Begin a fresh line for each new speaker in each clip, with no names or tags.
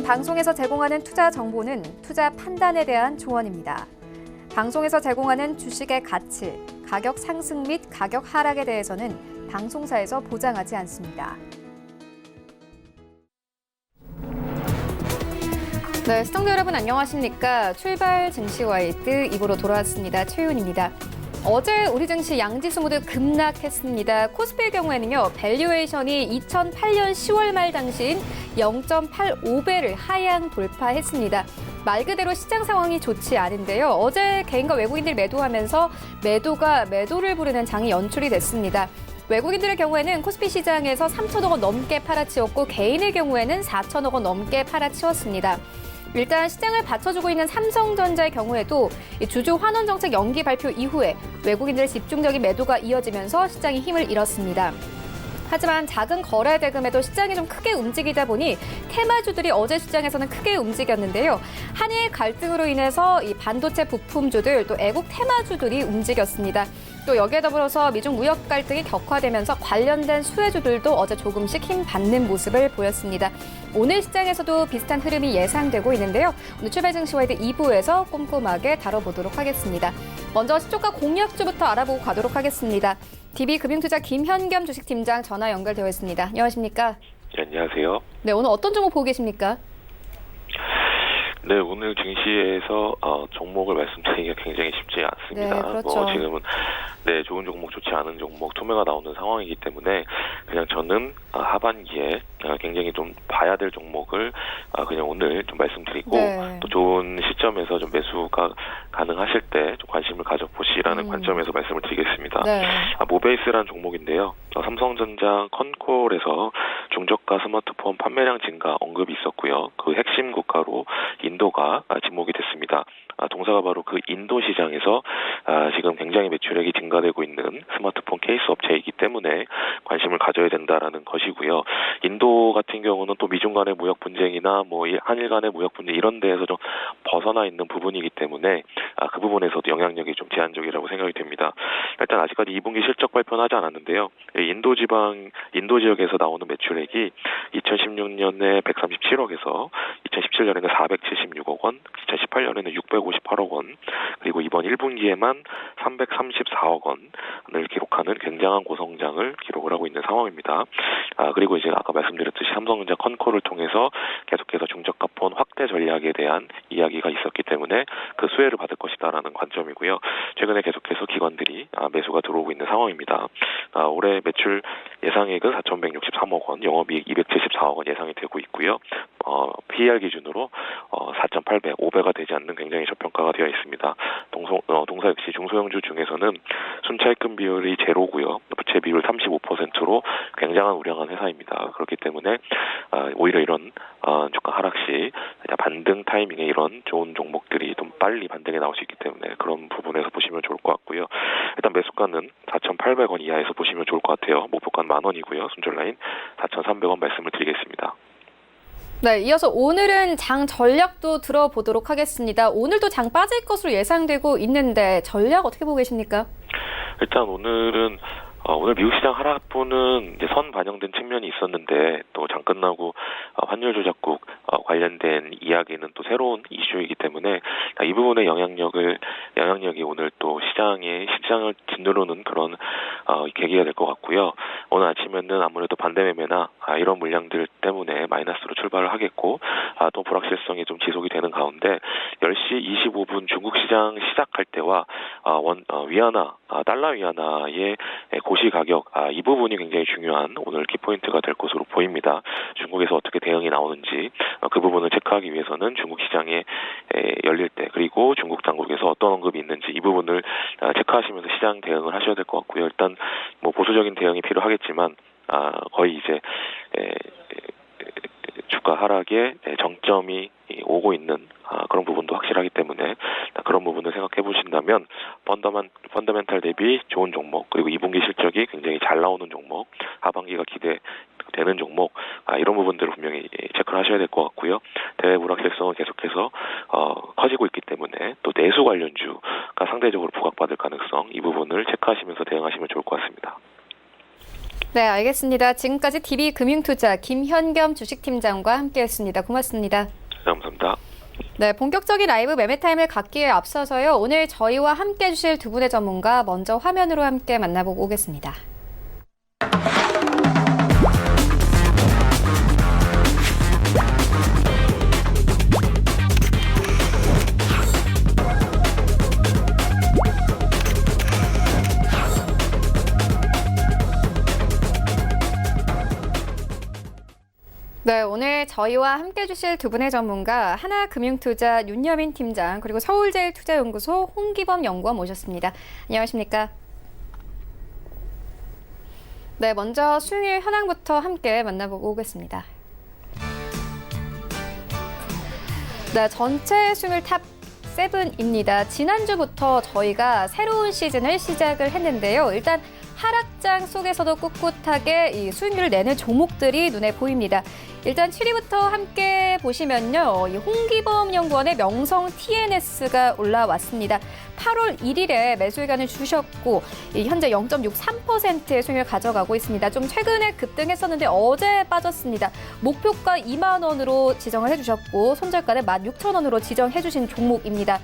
방송에서 제공하는 투자 정보는 투자 판단에 대한 조언입니다. 방송에서 제공하는 주식의 가치, 가격 상승 및 가격 하락에 대해서는 방송사에서 보장하지 않습니다. 네, 시청자 여러분 안녕하십니까? 출발 증시와이드 2부로 돌아왔습니다. 최윤입니다. 어제 우리 증시 양지수 모두 급락했습니다. 코스피의 경우에는요, 밸류에이션이 2008년 10월 말 당시인 0.85배를 하향 돌파했습니다. 말 그대로 시장 상황이 좋지 않은데요. 어제 개인과 외국인들이 매도하면서 매도가 매도를 부르는 장이 연출이 됐습니다. 외국인들의 경우에는 코스피 시장에서 3천억 원 넘게 팔아치웠고 개인의 경우에는 4천억 원 넘게 팔아치웠습니다. 일단 시장을 받쳐주고 있는 삼성전자의 경우에도 주주 환원 정책 연기 발표 이후에 외국인들의 집중적인 매도가 이어지면서 시장이 힘을 잃었습니다. 하지만 작은 거래 대금에도 시장이 좀 크게 움직이다 보니 테마주들이 어제 시장에서는 크게 움직였는데요. 한일 갈등으로 인해서 이 반도체 부품주들 또 애국 테마주들이 움직였습니다. 또 여기에 더불어서 미중 무역 갈등이 격화되면서 관련된 수혜주들도 어제 조금씩 힘 받는 모습을 보였습니다. 오늘 시장에서도 비슷한 흐름이 예상되고 있는데요. 오늘 출발 증시와이드 2부에서 꼼꼼하게 다뤄보도록 하겠습니다. 먼저 시초가 공략주부터 알아보고 가도록 하겠습니다. DB금융투자 김현겸 주식팀장 전화 연결되어 있습니다. 안녕하십니까?
네, 안녕하세요.
네, 오늘 어떤 종목 보고 계십니까?
네, 오늘 증시에서 종목을 말씀드리기가 굉장히 쉽지 않습니다.
네, 그렇죠.
지금은 좋은 종목, 좋지 않은 종목 소매가 나오는 상황이기 때문에 그냥 저는 하반기에 굉장히 좀 봐야 될 종목을 그냥 오늘 좀 말씀드리고 또 좋은 시점에서 좀 매수가 가능하실 때 좀 관심을 가져보시라는 관점에서 말씀을 드리겠습니다.
네.
모베이스라는 종목인데요. 삼성전자 컨콜에서 중저가 스마트폰 판매량 증가 언급이 있었고요. 그 핵심 국가로 인도가 지목이 됐습니다. 동사가 바로 그 인도 시장에서 지금 굉장히 매출액이 증가되고 있는 스마트폰 케이스 업체이기 때문에 관심을 가져야 된다라는 것이고요. 인도 같은 경우는 또 미중 간의 무역 분쟁이나 한일 간의 무역 분쟁 이런 데에서 좀 벗어나 있는 부분이기 때문에 그 부분에서도 영향력이 좀 제한적이라고 생각이 됩니다. 일단 아직까지 2분기 실적 발표는 하지 않았는데요. 인도 지역에서 나오는 매출액이 2016년에 137억에서 2017년에는 476억 원, 2018년에는 658억 원, 그리고 이번 1분기에만 334억 원을 기록하는 굉장한 고성장을 기록을 하고 있는 상황입니다. 그리고 이제 아까 말씀드렸듯이 삼성전자 컨콜을 통해서 계속해서 중저가폰 확대 전략에 대한 이야기가 있었기 때문에 그 수혜를 받을 것이다라는 관점이고요. 최근에 계속해서 기관들이 매수가 들어오고 있는 상황입니다. 올해 매출 예상액은 4,163억 원, 영업이익 274억 원 예상이 되고 있고요. PER 기준으로 4.8배, 5배가 되지 않는 굉장히 저평가가 되어 있습니다. 동사 역시 중소형주 중에서는 순차입금 비율이 제로고요. 부채 비율 35%로 굉장한 우량한 회사입니다. 그렇기 때문에 오히려 이런 주가 하락 시 반등 타이밍에 이런 좋은 종목들이 좀 빨리 반등에 나올 수 있기 때문에 그런 부분에서 보시면 좋을 것 같고요. 일단 매수가는 4,800원 이하에서 보시면 좋을 것 같아요. 목표가는 10,000원이고요. 손절 라인 4,300원 말씀을 드리겠습니다.
네, 이어서 오늘은 장 전략도 들어보도록 하겠습니다. 오늘도 장 빠질 것으로 예상되고 있는데 전략 어떻게 보고 계십니까?
일단 오늘 미국 시장 하락분은 이제 선 반영된 측면이 있었는데 또 장 끝나고 환율 조작국 관련된 이야기는 또 새로운 이슈이기 때문에 이 부분의 영향력이 오늘 또 시장을 짓누르는 그런 계기가 될 것 같고요. 오늘 아침에는 아무래도 반대 매매나 이런 물량들 때문에 마이너스로 출발을 하겠고 또 불확실성이 좀 지속이 되는 가운데 10시 25분 중국 시장 시작할 때와 달러 위안화의 고시 가격 이 부분이 굉장히 중요한 오늘 키포인트가 될 것으로 보입니다. 중국에서 어떻게 대응이 나오는지 그 부분을 체크하기 위해서는 중국 시장에 열릴 때 그리고 중국 당국에서 어떤 언급이 있는지 이 부분을 체크하시면서 시장 대응을 하셔야 될 것 같고요. 일단 보수적인 대응이 필요하겠지만 거의 이제 주가 하락의 정점이 오고 있는 그런 부분도 확실하기 때문에 그런 부분을 생각해 보신다면 펀더멘탈 대비 좋은 종목 그리고 2분기 실적이 굉장히 잘 나오는 종목 하반기가 기대되는 종목 이런 부분들을 분명히 체크를 하셔야 될 것 같고요. 대외 불확실성은 계속해서 커지고 있기 때문에 또 내수 관련주가 상대적으로 부각받을 가능성 이 부분을 체크하시면서 대응하시면 좋을 것 같습니다.
네, 알겠습니다. 지금까지 DB금융투자 김현겸 주식팀장과 함께했습니다. 고맙습니다.
네, 감사합니다.
네, 본격적인 라이브 매매 타임을 갖기에 앞서서요. 오늘 저희와 함께 해주실 두 분의 전문가 먼저 화면으로 함께 만나보고 오겠습니다. 네, 오늘 저희와 함께 해주실 두 분의 전문가 하나금융투자 윤여민 팀장 그리고 서울제일투자연구소 홍기범 연구원 모셨습니다. 안녕하십니까? 네, 먼저 수요일 현황부터 함께 만나보고 오겠습니다. 네, 전체 수요일 탑 7입니다. 지난주부터 저희가 새로운 시즌을 시작을 했는데요. 일단 하락장 속에서도 꿋꿋하게 이 수익률을 내는 종목들이 눈에 보입니다. 일단 7위부터 함께 보시면요. 이 홍기범 연구원의 명성 TNS가 올라왔습니다. 8월 1일에 매수 의견을 주셨고 현재 0.63%의 수익률을 가져가고 있습니다. 좀 최근에 급등했었는데 어제 빠졌습니다. 목표가 2만 원으로 지정을 해주셨고 손절가는 16,000원으로 지정해 주신 종목입니다.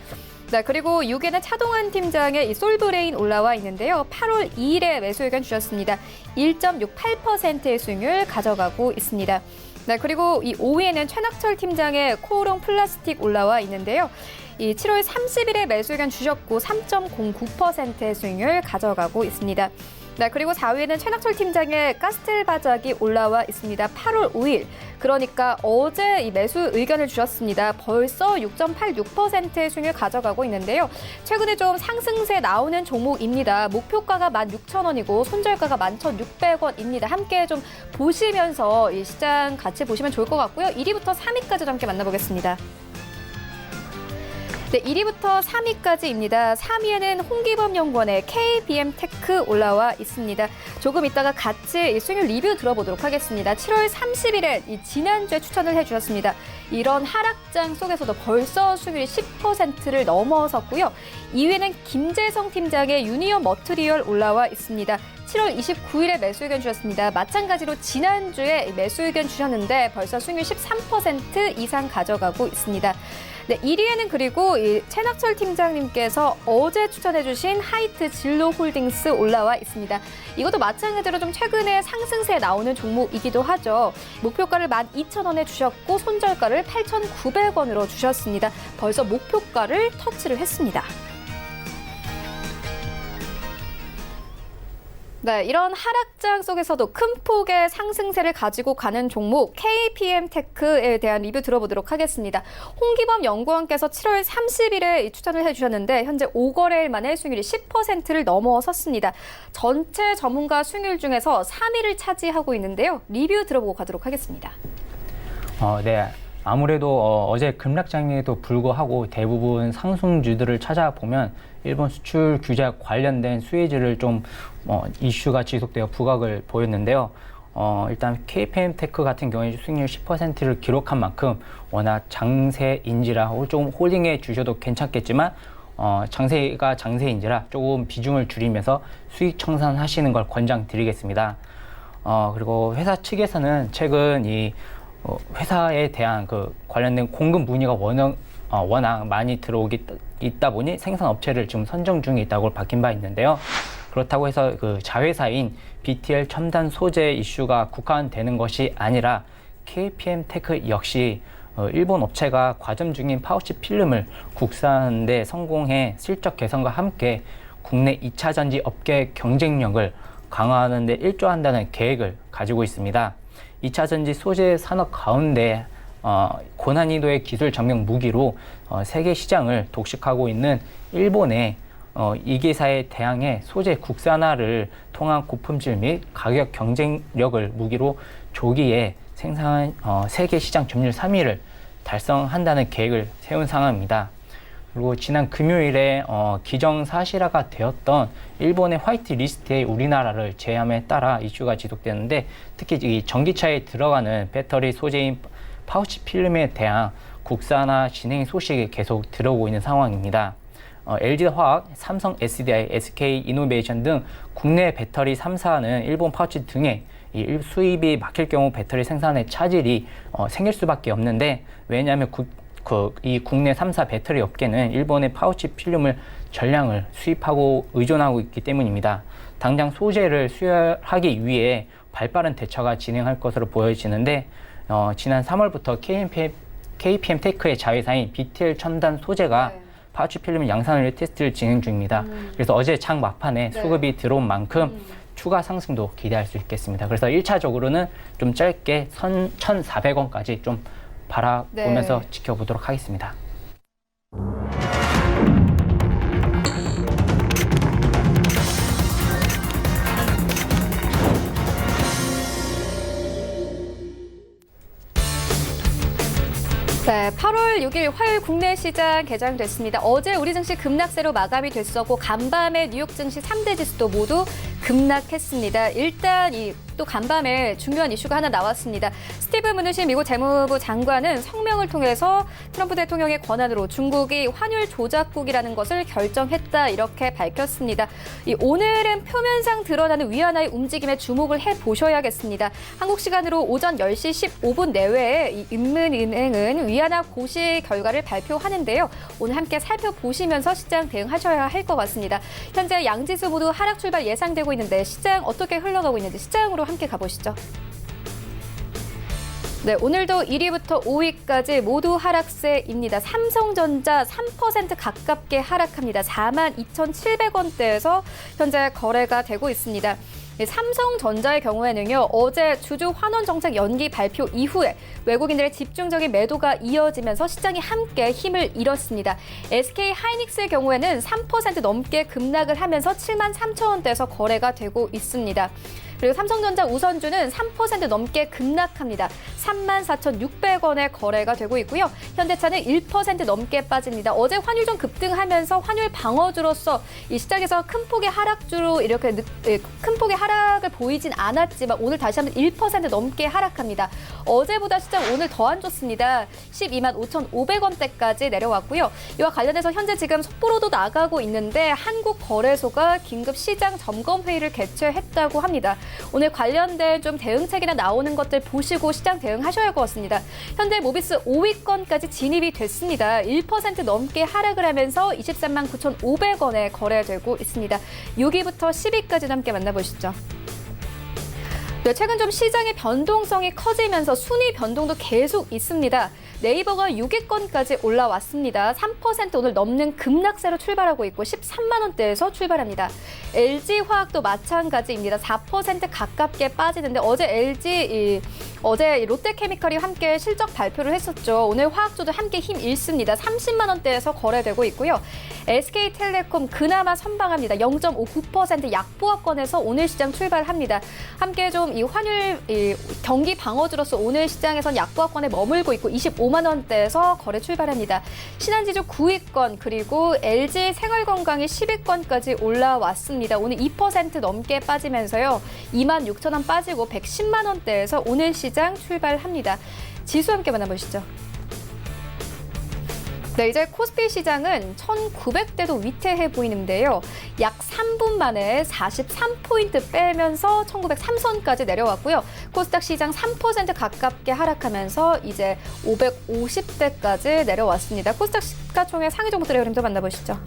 네, 그리고 6위에는 차동환 팀장의 이 솔브레인 올라와 있는데요. 8월 2일에 매수 의견 주셨습니다. 1.68%의 수익률 가져가고 있습니다. 네, 그리고 이 5위에는 최낙철 팀장의 코오롱 플라스틱 올라와 있는데요. 이 7월 30일에 매수 의견 주셨고 3.09%의 수익률 가져가고 있습니다. 네, 그리고 4위에는 최낙철 팀장의 가스텔 바작이 올라와 있습니다. 8월 5일, 그러니까 어제 이 매수 의견을 주셨습니다. 벌써 6.86%의 수익률 가져가고 있는데요. 최근에 좀 상승세 나오는 종목입니다. 목표가가 16,000원이고 손절가가 11,600원입니다. 함께 좀 보시면서 이 시장 같이 보시면 좋을 것 같고요. 1위부터 3위까지 함께 만나보겠습니다. 네, 1위부터 3위까지입니다. 3위에는 홍기범 연구원의 KBM테크 올라와 있습니다. 조금 이따가 같이 이 수익률 리뷰 들어보도록 하겠습니다. 7월 30일에 이 지난주에 추천을 해주셨습니다. 이런 하락장 속에서도 벌써 수익률이 10%를 넘어섰고요. 2위에는 김재성 팀장의 유니온 머트리얼 올라와 있습니다. 7월 29일에 매수 의견 주셨습니다. 마찬가지로 지난주에 매수 의견 주셨는데 벌써 수익률 13% 이상 가져가고 있습니다. 네, 1위에는 그리고 이 최낙철 팀장님께서 어제 추천해주신 하이트 진로 홀딩스 올라와 있습니다. 이것도 마찬가지로 좀 최근에 상승세 나오는 종목이기도 하죠. 목표가를 12,000원에 주셨고 손절가를 8,900원으로 주셨습니다. 벌써 목표가를 터치를 했습니다. 네, 이런 하락장 속에서도 큰 폭의 상승세를 가지고 가는 종목 KPM테크에 대한 리뷰 들어보도록 하겠습니다. 홍기범 연구원께서 7월 30일에 추천을 해주셨는데 현재 5거래일 만에 수익률이 10%를 넘어섰습니다. 전체 전문가 수익률 중에서 3위를 차지하고 있는데요. 리뷰 들어보고 가도록 하겠습니다.
네. 아무래도 어제 급락장에도 불구하고 대부분 상승주들을 찾아보면 일본 수출 규제 관련된 수혜주를 좀 이슈가 지속되어 부각을 보였는데요. 일단 KPM테크 같은 경우에 수익률 10%를 기록한 만큼 워낙 장세인지라 조금 홀딩해 주셔도 괜찮겠지만 장세가 장세인지라 조금 비중을 줄이면서 수익 청산하시는 걸 권장드리겠습니다. 그리고 회사 측에서는 최근 이 회사에 대한 그 관련된 공급 문의가 워낙 많이 들어오기 있다 보니 생산 업체를 지금 선정 중에 있다고 밝힌 바 있는데요. 그렇다고 해서 그 자회사인 BTL 첨단 소재 이슈가 국한되는 것이 아니라 KPM테크 역시 일본 업체가 과점 중인 파우치 필름을 국산화하는 데 성공해 실적 개선과 함께 국내 2차 전지 업계 경쟁력을 강화하는 데 일조한다는 계획을 가지고 있습니다. 2차 전지 소재 산업 가운데 고난이도의 기술 점령 무기로 세계 시장을 독식하고 있는 일본의 이 기사에 대항해 소재 국산화를 통한 고품질 및 가격 경쟁력을 무기로 조기에 생산한 세계 시장 점유율 3위를 달성한다는 계획을 세운 상황입니다. 그리고 지난 금요일에 기정사실화가 되었던 일본의 화이트 리스트에 우리나라를 제함에 따라 이슈가 지속되는데 특히 이 전기차에 들어가는 배터리 소재인 파우치 필름에 대한 국산화 진행 소식이 계속 들어오고 있는 상황입니다. LG화학, 삼성 SDI, SK 이노베이션 등 국내 배터리 3사는 일본 파우치 등의 이 수입이 막힐 경우 배터리 생산에 차질이 생길 수밖에 없는데, 왜냐하면 이 국내 3사 배터리 업계는 일본의 파우치 필름을 전량을 수입하고 의존하고 있기 때문입니다. 당장 소재를 수혈하기 위해 발빠른 대처가 진행할 것으로 보여지는데, 지난 3월부터 KPM 테크의 자회사인 BTL 첨단 소재가 파우치 필름 양산을 테스트를 진행 중입니다. 그래서 어제 장 막판에 수급이 들어온 만큼 추가 상승도 기대할 수 있겠습니다. 그래서 1차적으로는 좀 짧게 1,400원까지 좀 바라보면서 지켜보도록 하겠습니다.
네, 8월 6일 화요일 국내 시장 개장됐습니다. 어제 우리 증시 급락세로 마감이 됐었고, 간밤에 뉴욕 증시 3대 지수도 모두 급락했습니다. 일단 또 간밤에 중요한 이슈가 하나 나왔습니다. 스티브 무누신 미국 재무부 장관은 성명을 통해서 트럼프 대통령의 권한으로 중국이 환율 조작국이라는 것을 결정했다, 이렇게 밝혔습니다. 오늘은 표면상 드러나는 위안화의 움직임에 주목을 해보셔야겠습니다. 한국 시간으로 오전 10시 15분 내외에 인민은행은 위안화 고시 결과를 발표하는데요. 오늘 함께 살펴보시면서 시장 대응하셔야 할 것 같습니다. 현재 양지수 모두 하락 출발 예상되고 있는데, 시장 어떻게 흘러가고 있는지 시장으로 함께 가보시죠. 네, 오늘도 1위부터 5위까지 모두 하락세입니다. 삼성전자 3% 가깝게 하락합니다. 42,700원대에서 현재 거래가 되고 있습니다. 삼성전자의 경우에는요, 어제 주주 환원 정책 연기 발표 이후에 외국인들의 집중적인 매도가 이어지면서 시장이 함께 힘을 잃었습니다. SK 하이닉스의 경우에는 3% 넘게 급락을 하면서 73,000원대에서 거래가 되고 있습니다. 그리고 삼성전자 우선주는 3% 넘게 급락합니다. 34,600원에 거래가 되고 있고요. 현대차는 1% 넘게 빠집니다. 어제 환율 좀 급등하면서 환율 방어주로서 이 시장에서 큰 폭의 하락주로 이렇게 큰 폭의 하락을 보이진 않았지만, 오늘 다시 한번 1% 넘게 하락합니다. 어제보다 시장 오늘 더 안 좋습니다. 125,500원대까지 내려왔고요. 이와 관련해서 현재 지금 속보로도 나가고 있는데, 한국거래소가 긴급 시장 점검 회의를 개최했다고 합니다. 오늘 관련된 좀 대응책이나 나오는 것들 보시고 시장 대응하셔야 할 것 같습니다. 현재 모비스 5위권까지 진입이 됐습니다. 1% 넘게 하락을 하면서 239,500원에 거래되고 있습니다. 6위부터 10위까지 함께 만나보시죠. 네, 최근 좀 시장의 변동성이 커지면서 순위 변동도 계속 있습니다. 네이버가 6위권까지 올라왔습니다. 3% 오늘 넘는 급락세로 출발하고 있고 13만 원대에서 출발합니다. LG화학도 마찬가지입니다. 4% 가깝게 빠지는데, 어제 롯데케미칼이 함께 실적 발표를 했었죠. 오늘 화학주도 함께 힘 잃습니다. 30만 원대에서 거래되고 있고요. SK텔레콤 그나마 선방합니다. 0.59% 약보합권에서 오늘 시장 출발합니다. 함께 좀 이 환율 경기 방어주로서 오늘 시장에선 약보합권에 머물고 있고 25만 원대에서 거래 출발합니다. 신한지주 9위권, 그리고 LG 생활건강이 10위권까지 올라왔습니다. 오늘 2% 넘게 빠지면서요. 26,000원 빠지고 110만 원대에서 오늘 시장 출발합니다. 지수 함께 만나보시죠. 네, 이제 코스피 시장은 1,900대도 위태해 보이는데요. 약 3분 만에 43포인트 빼면서 1,903선까지 내려왔고요. 코스닥 시장 3% 가깝게 하락하면서 이제 550대까지 내려왔습니다. 코스닥 시가총액 상위 종목들의 흐름도 만나보시죠.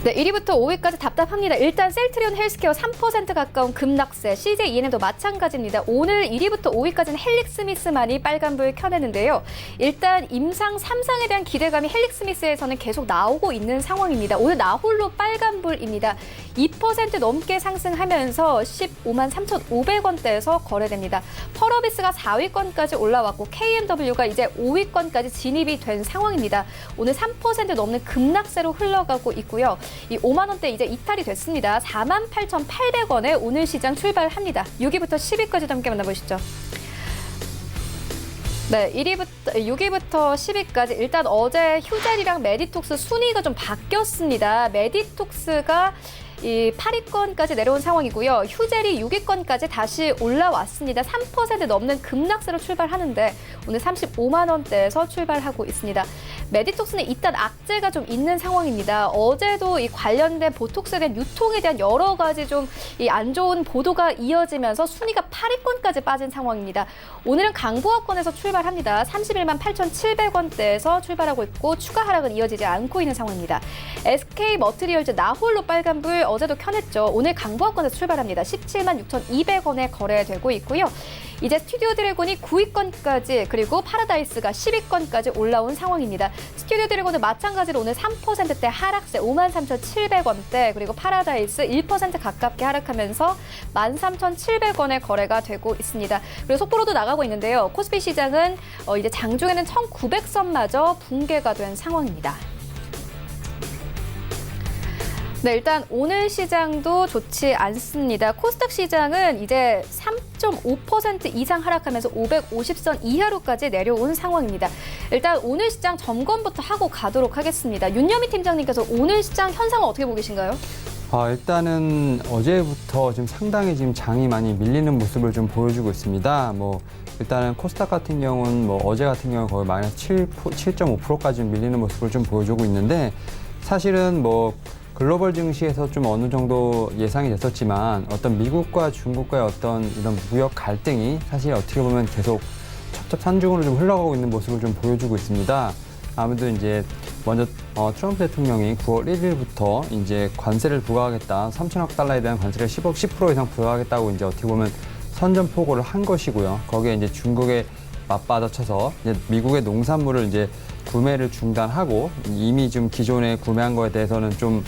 네, 1위부터 5위까지 답답합니다. 일단 셀트리온 헬스케어 3% 가까운 급락세, CJ ENM도 마찬가지입니다. 오늘 1위부터 5위까지는 헬릭스미스만이 빨간불 켜내는데요. 일단 임상 3상에 대한 기대감이 헬릭스미스에서는 계속 나오고 있는 상황입니다. 오늘 나홀로 빨간불입니다. 2% 넘게 상승하면서 15만 3,500원대에서 거래됩니다. 펄어비스가 4위권까지 올라왔고 KMW가 이제 5위권까지 진입이 된 상황입니다. 오늘 3% 넘는 급락세로 흘러가고 있고요. 이 5만 원대 이제 이탈이 됐습니다. 48,800원에 오늘 시장 출발합니다. 6위부터 10위까지도 함께 만나보시죠. 네, 6위부터 10위까지 일단 어제 휴젤이랑 메디톡스 순위가 좀 바뀌었습니다. 메디톡스가 이 8위권까지 내려온 상황이고요. 휴젤이 6위권까지 다시 올라왔습니다. 3% 넘는 급락세로 출발하는데 오늘 35만 원대에서 출발하고 있습니다. 메디톡스는 일단 악재가 좀 있는 상황입니다. 어제도 이 관련된 보톡스에 대한 유통에 대한 여러 가지 좀 이 안 좋은 보도가 이어지면서 순위가 8위권까지 빠진 상황입니다. 오늘은 강보합권에서 출발합니다. 31만 8,700원대에서 출발하고 있고 추가 하락은 이어지지 않고 있는 상황입니다. SK 머트리얼즈 나홀로 빨간불 어제도 켜냈죠. 오늘 강보합권에서 출발합니다. 17만 6,200원에 거래되고 있고요. 이제 스튜디오 드래곤이 9위권까지 그리고 파라다이스가 10위권까지 올라온 상황입니다. 스튜디오 드래곤은 마찬가지로 오늘 3%대 하락세 53,700원대 그리고 파라다이스 1% 가깝게 하락하면서 13,700원에 거래가 되고 있습니다. 그리고 속보로도 나가고 있는데요. 코스피 시장은 이제 장중에는 1,900선마저 붕괴가 된 상황입니다. 네, 일단 오늘 시장도 좋지 않습니다. 코스닥 시장은 이제 3.5% 이상 하락하면서 550선 이하로까지 내려온 상황입니다. 일단 오늘 시장 점검부터 하고 가도록 하겠습니다. 윤여미 팀장님께서 오늘 시장 현상을 어떻게 보고 계신가요?
일단은 어제부터 지금 상당히 지금 장이 많이 밀리는 모습을 좀 보여주고 있습니다. 일단은 코스닥 같은 경우는 어제 같은 경우는 거의 마이너스 7.5%까지 밀리는 모습을 좀 보여주고 있는데 사실은 글로벌 증시에서 좀 어느 정도 예상이 됐었지만 어떤 미국과 중국과의 어떤 이런 무역 갈등이 사실 어떻게 보면 계속 첩첩산중으로 좀 흘러가고 있는 모습을 좀 보여주고 있습니다. 아무래도 이제 먼저 트럼프 대통령이 9월 1일부터 이제 관세를 부과하겠다, 3천억 달러에 대한 관세를 10% 이상 부과하겠다고 이제 어떻게 보면 선전포고를 한 것이고요. 거기에 이제 중국에 맞받아쳐서 이제 미국의 농산물을 이제 구매를 중단하고 이미 좀 기존에 구매한 거에 대해서는 좀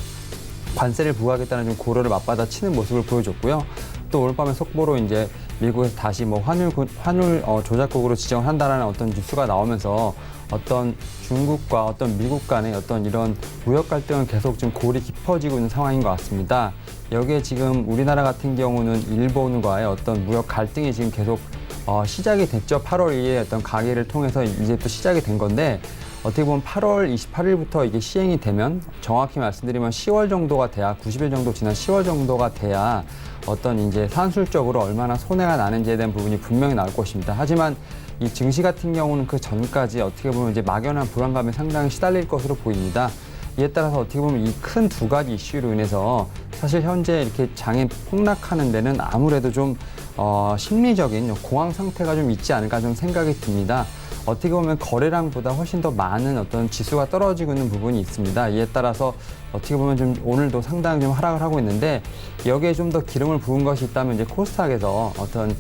관세를 부과하겠다는 좀 고려를 맞받아치는 모습을 보여줬고요. 또 오늘 밤에 속보로 이제 미국에서 다시 환율 조작국으로 지정을 한다는 어떤 뉴스가 나오면서 어떤 중국과 어떤 미국 간의 어떤 이런 무역 갈등은 계속 좀 골이 깊어지고 있는 상황인 것 같습니다. 여기에 지금 우리나라 같은 경우는 일본과의 어떤 무역 갈등이 지금 계속 시작이 됐죠. 8월 2일에 어떤 가계를 통해서 이제 또 시작이 된 건데 어떻게 보면 8월 28일부터 이게 시행이 되면 정확히 말씀드리면 10월 정도가 돼야 90일 정도 지난 10월 정도가 돼야 어떤 이제 산술적으로 얼마나 손해가 나는지에 대한 부분이 분명히 나올 것입니다. 하지만 이 증시 같은 경우는 그 전까지 어떻게 보면 이제 막연한 불안감에 상당히 시달릴 것으로 보입니다. 이에 따라서 어떻게 보면 이 큰 두 가지 이슈로 인해서 사실 현재 이렇게 장이 폭락하는 데는 아무래도 좀 심리적인 공황 상태가 좀 있지 않을까 좀 생각이 듭니다. 어떻게 보면 거래량보다 훨씬 더 많은 어떤 지수가 떨어지고 있는 부분이 있습니다. 이에 따라서 어떻게 보면 좀 오늘도 상당히 좀 하락을 하고 있는데 여기에 좀 더 기름을 부은 것이 있다면 이제 코스닥에서 어떤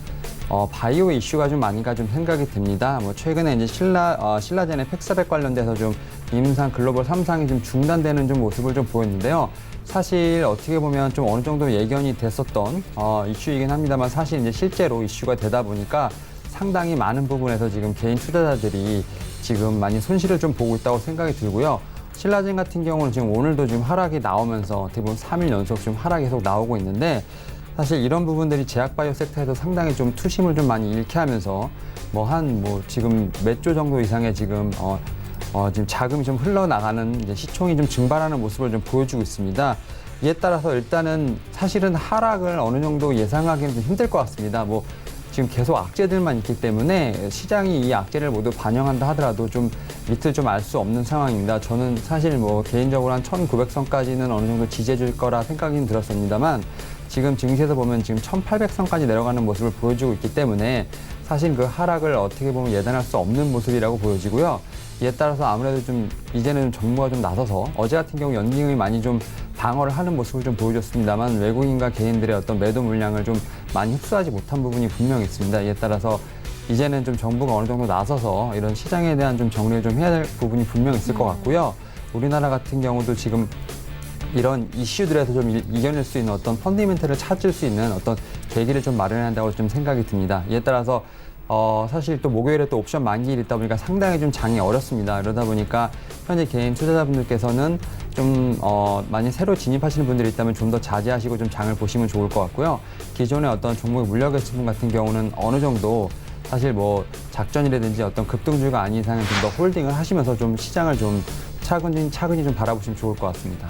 바이오 이슈가 좀 아닌가 좀 생각이 듭니다. 최근에 이제 신라젠의 팩사백 관련돼서 좀 임상 글로벌 3상이 좀 중단되는 좀 모습을 좀 보였는데요. 사실 어떻게 보면 좀 어느 정도 예견이 됐었던 이슈이긴 합니다만 사실 이제 실제로 이슈가 되다 보니까 상당히 많은 부분에서 지금 개인 투자자들이 지금 많이 손실을 좀 보고 있다고 생각이 들고요. 신라젠 같은 경우는 지금 오늘도 지금 하락이 나오면서 어떻게 보면 3일 연속 좀 하락이 계속 나오고 있는데 사실 이런 부분들이 제약바이오 섹터에서 상당히 좀 투심을 좀 많이 잃게 하면서 지금 몇 조 정도 이상의 지금 지금 자금이 좀 흘러나가는 이제 시총이 좀 증발하는 모습을 좀 보여주고 있습니다. 이에 따라서 일단은 사실은 하락을 어느 정도 예상하기는 좀 힘들 것 같습니다. 지금 계속 악재들만 있기 때문에 시장이 이 악재를 모두 반영한다 하더라도 좀 밑을 좀 알 수 없는 상황입니다. 저는 사실 개인적으로 한 1,900선까지는 어느 정도 지지해 줄 거라 생각이 들었습니다만 지금 증시에서 보면 지금 1,800선까지 내려가는 모습을 보여주고 있기 때문에 사실 그 하락을 어떻게 보면 예단할 수 없는 모습이라고 보여지고요. 이에 따라서 아무래도 좀 이제는 정부가 좀 나서서 어제 같은 경우 연기금이 많이 좀 방어를 하는 모습을 좀 보여줬습니다만 외국인과 개인들의 어떤 매도 물량을 좀 많이 흡수하지 못한 부분이 분명히 있습니다. 이에 따라서 이제는 좀 정부가 어느 정도 나서서 이런 시장에 대한 좀 정리를 좀 해야 될 부분이 분명히 있을 것 같고요. 우리나라 같은 경우도 지금 이런 이슈들에서 좀 이겨낼 수 있는 어떤 펀디멘트를 찾을 수 있는 어떤 계기를 좀 마련해야 한다고 좀 생각이 듭니다. 이에 따라서 사실 또 목요일에 또 옵션 만기일이 있다 보니까 상당히 좀 장이 어렵습니다. 그러다 보니까 현재 개인 투자자분들께서는 좀 많이 새로 진입하시는 분들이 있다면 좀 더 자제하시고 좀 장을 보시면 좋을 것 같고요. 기존에 어떤 종목에 물려 계신 분 같은 경우는 어느 정도 사실 작전이라든지 어떤 급등주가 아닌 이상은 좀 더 홀딩을 하시면서 좀 시장을 좀 차근히 좀 바라보시면 좋을 것 같습니다.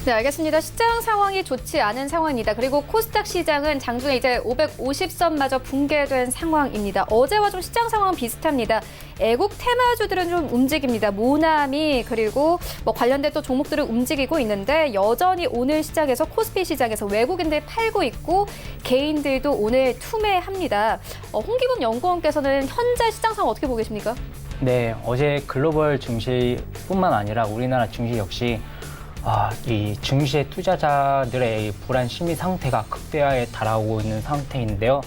네, 알겠습니다. 시장 상황이 좋지 않은 상황입니다. 그리고 코스닥 시장은 장중에 이제 550선마저 붕괴된 상황입니다. 어제와 좀 시장 상황은 비슷합니다. 애국 테마주들은 좀 움직입니다. 모나미 그리고 뭐 관련된 또 종목들을 움직이고 있는데 여전히 오늘 시장에서 코스피 시장에서 외국인들 팔고 있고 개인들도 오늘 투매합니다. 홍기범 연구원께서는 현재 시장 상황 어떻게 보고 계십니까?
네, 어제 글로벌 증시뿐만 아니라 우리나라 증시 역시 이 증시의 투자자들의 불안 심리 상태가 극대화에 달하고 있는 상태인데요.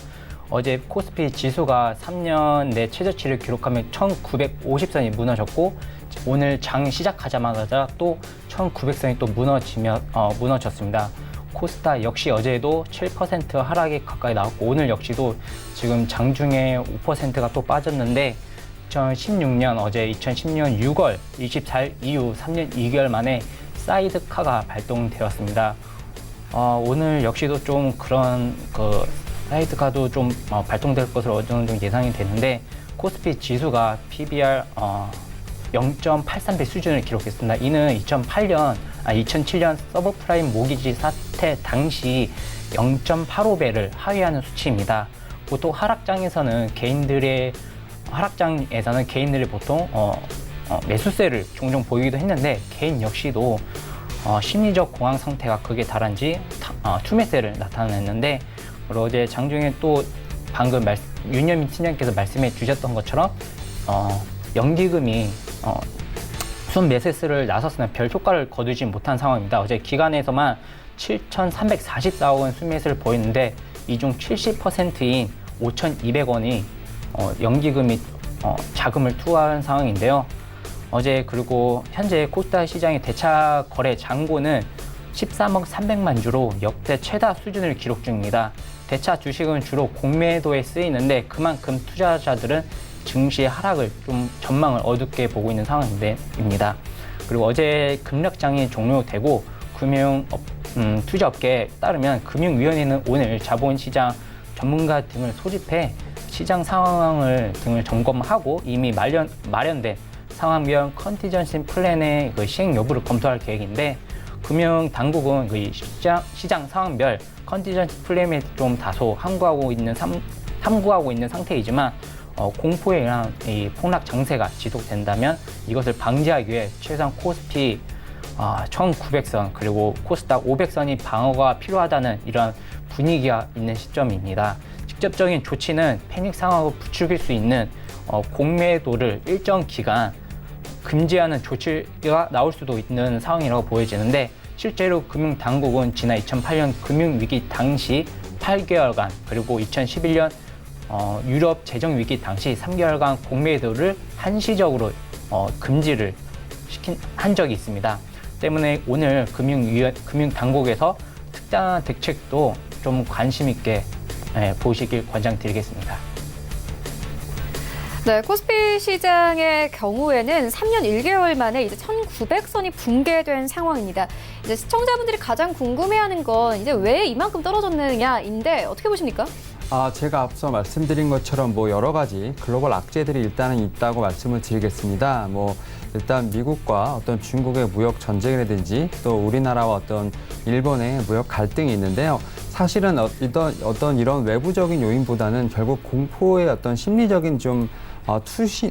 어제 코스피 지수가 3년 내 최저치를 기록하며 1950선이 무너졌고 오늘 장 시작하자마자 또 1900선이 또 무너졌습니다. 코스닥 역시 어제도 7% 하락이 가까이 나왔고 오늘 역시도 지금 장중에 5%가 또 빠졌는데 2016년 어제 2016년 6월 24일 이후 3년 2개월 만에 사이드카가 발동되었습니다. 오늘 역시도 좀 그런 사이드카도 좀 발동될 것으로 어느 정도 예상이 되는데 코스피 지수가 PBR 0.83배 수준을 기록했습니다. 이는 2007년 서브프라임 모기지 사태 당시 0.85배를 하회하는 수치입니다. 보통 하락장에서는 개인들이 보통 매수세를 종종 보이기도 했는데 개인 역시도 심리적 공황 상태가 극에 달한지 투매세를 나타냈는데 어제 장중에 또 방금 윤여민 팀장께서 말씀해 주셨던 것처럼 연기금이 순매수세를 나섰으나 별 효과를 거두지 못한 상황입니다. 어제 기간에서만 7,344억 원 순매수를 보였는데 이 중 70%인 5,200원이 연기금이 자금을 투하한 상황인데요. 어제 그리고 현재 코스닥 시장의 대차 거래 잔고는 13억 300만 주로 역대 최다 수준을 기록 중입니다. 대차 주식은 주로 공매도에 쓰이는데 그만큼 투자자들은 증시의 하락을 좀 전망을 어둡게 보고 있는 상황입니다. 그리고 어제 급락장이 종료되고 투자업계에 따르면 금융위원회는 오늘 자본시장 전문가 등을 소집해 시장 상황을 등을 점검하고 이미 마련된 상황별 컨티전시 플랜의 시행 여부를 검토할 계획인데 금융당국은 시장 상황별 컨티전시 플랜에 좀 다소 함구하고 있는 상태이지만 공포에 의한 이 폭락 장세가 지속된다면 이것을 방지하기 위해 최소한 코스피 1900선 그리고 코스닥 500선이 방어가 필요하다는 이런 분위기가 있는 시점입니다. 직접적인 조치는 패닉 상황을 부추길 수 있는 공매도를 일정 기간 금지하는 조치가 나올 수도 있는 상황이라고 보여지는데 실제로 금융당국은 지난 2008년 금융위기 당시 8개월간 그리고 2011년 유럽 재정위기 당시 3개월간 공매도를 한시적으로 금지를 한 적이 있습니다. 때문에 오늘 금융당국에서 특단한 대책도 좀 관심 있게 보시길 권장드리겠습니다.
네, 코스피 시장의 경우에는 3년 1개월 만에 이제 1900선이 붕괴된 상황입니다. 이제 시청자분들이 가장 궁금해하는 건 이제 왜 이만큼 떨어졌느냐인데 어떻게 보십니까?
제가 앞서 말씀드린 것처럼 여러 가지 글로벌 악재들이 일단은 있다고 말씀을 드리겠습니다. 일단 미국과 어떤 중국의 무역 전쟁이라든지 또 우리나라와 어떤 일본의 무역 갈등이 있는데요. 사실은 어떤 이런 외부적인 요인보다는 결국 공포의 어떤 심리적인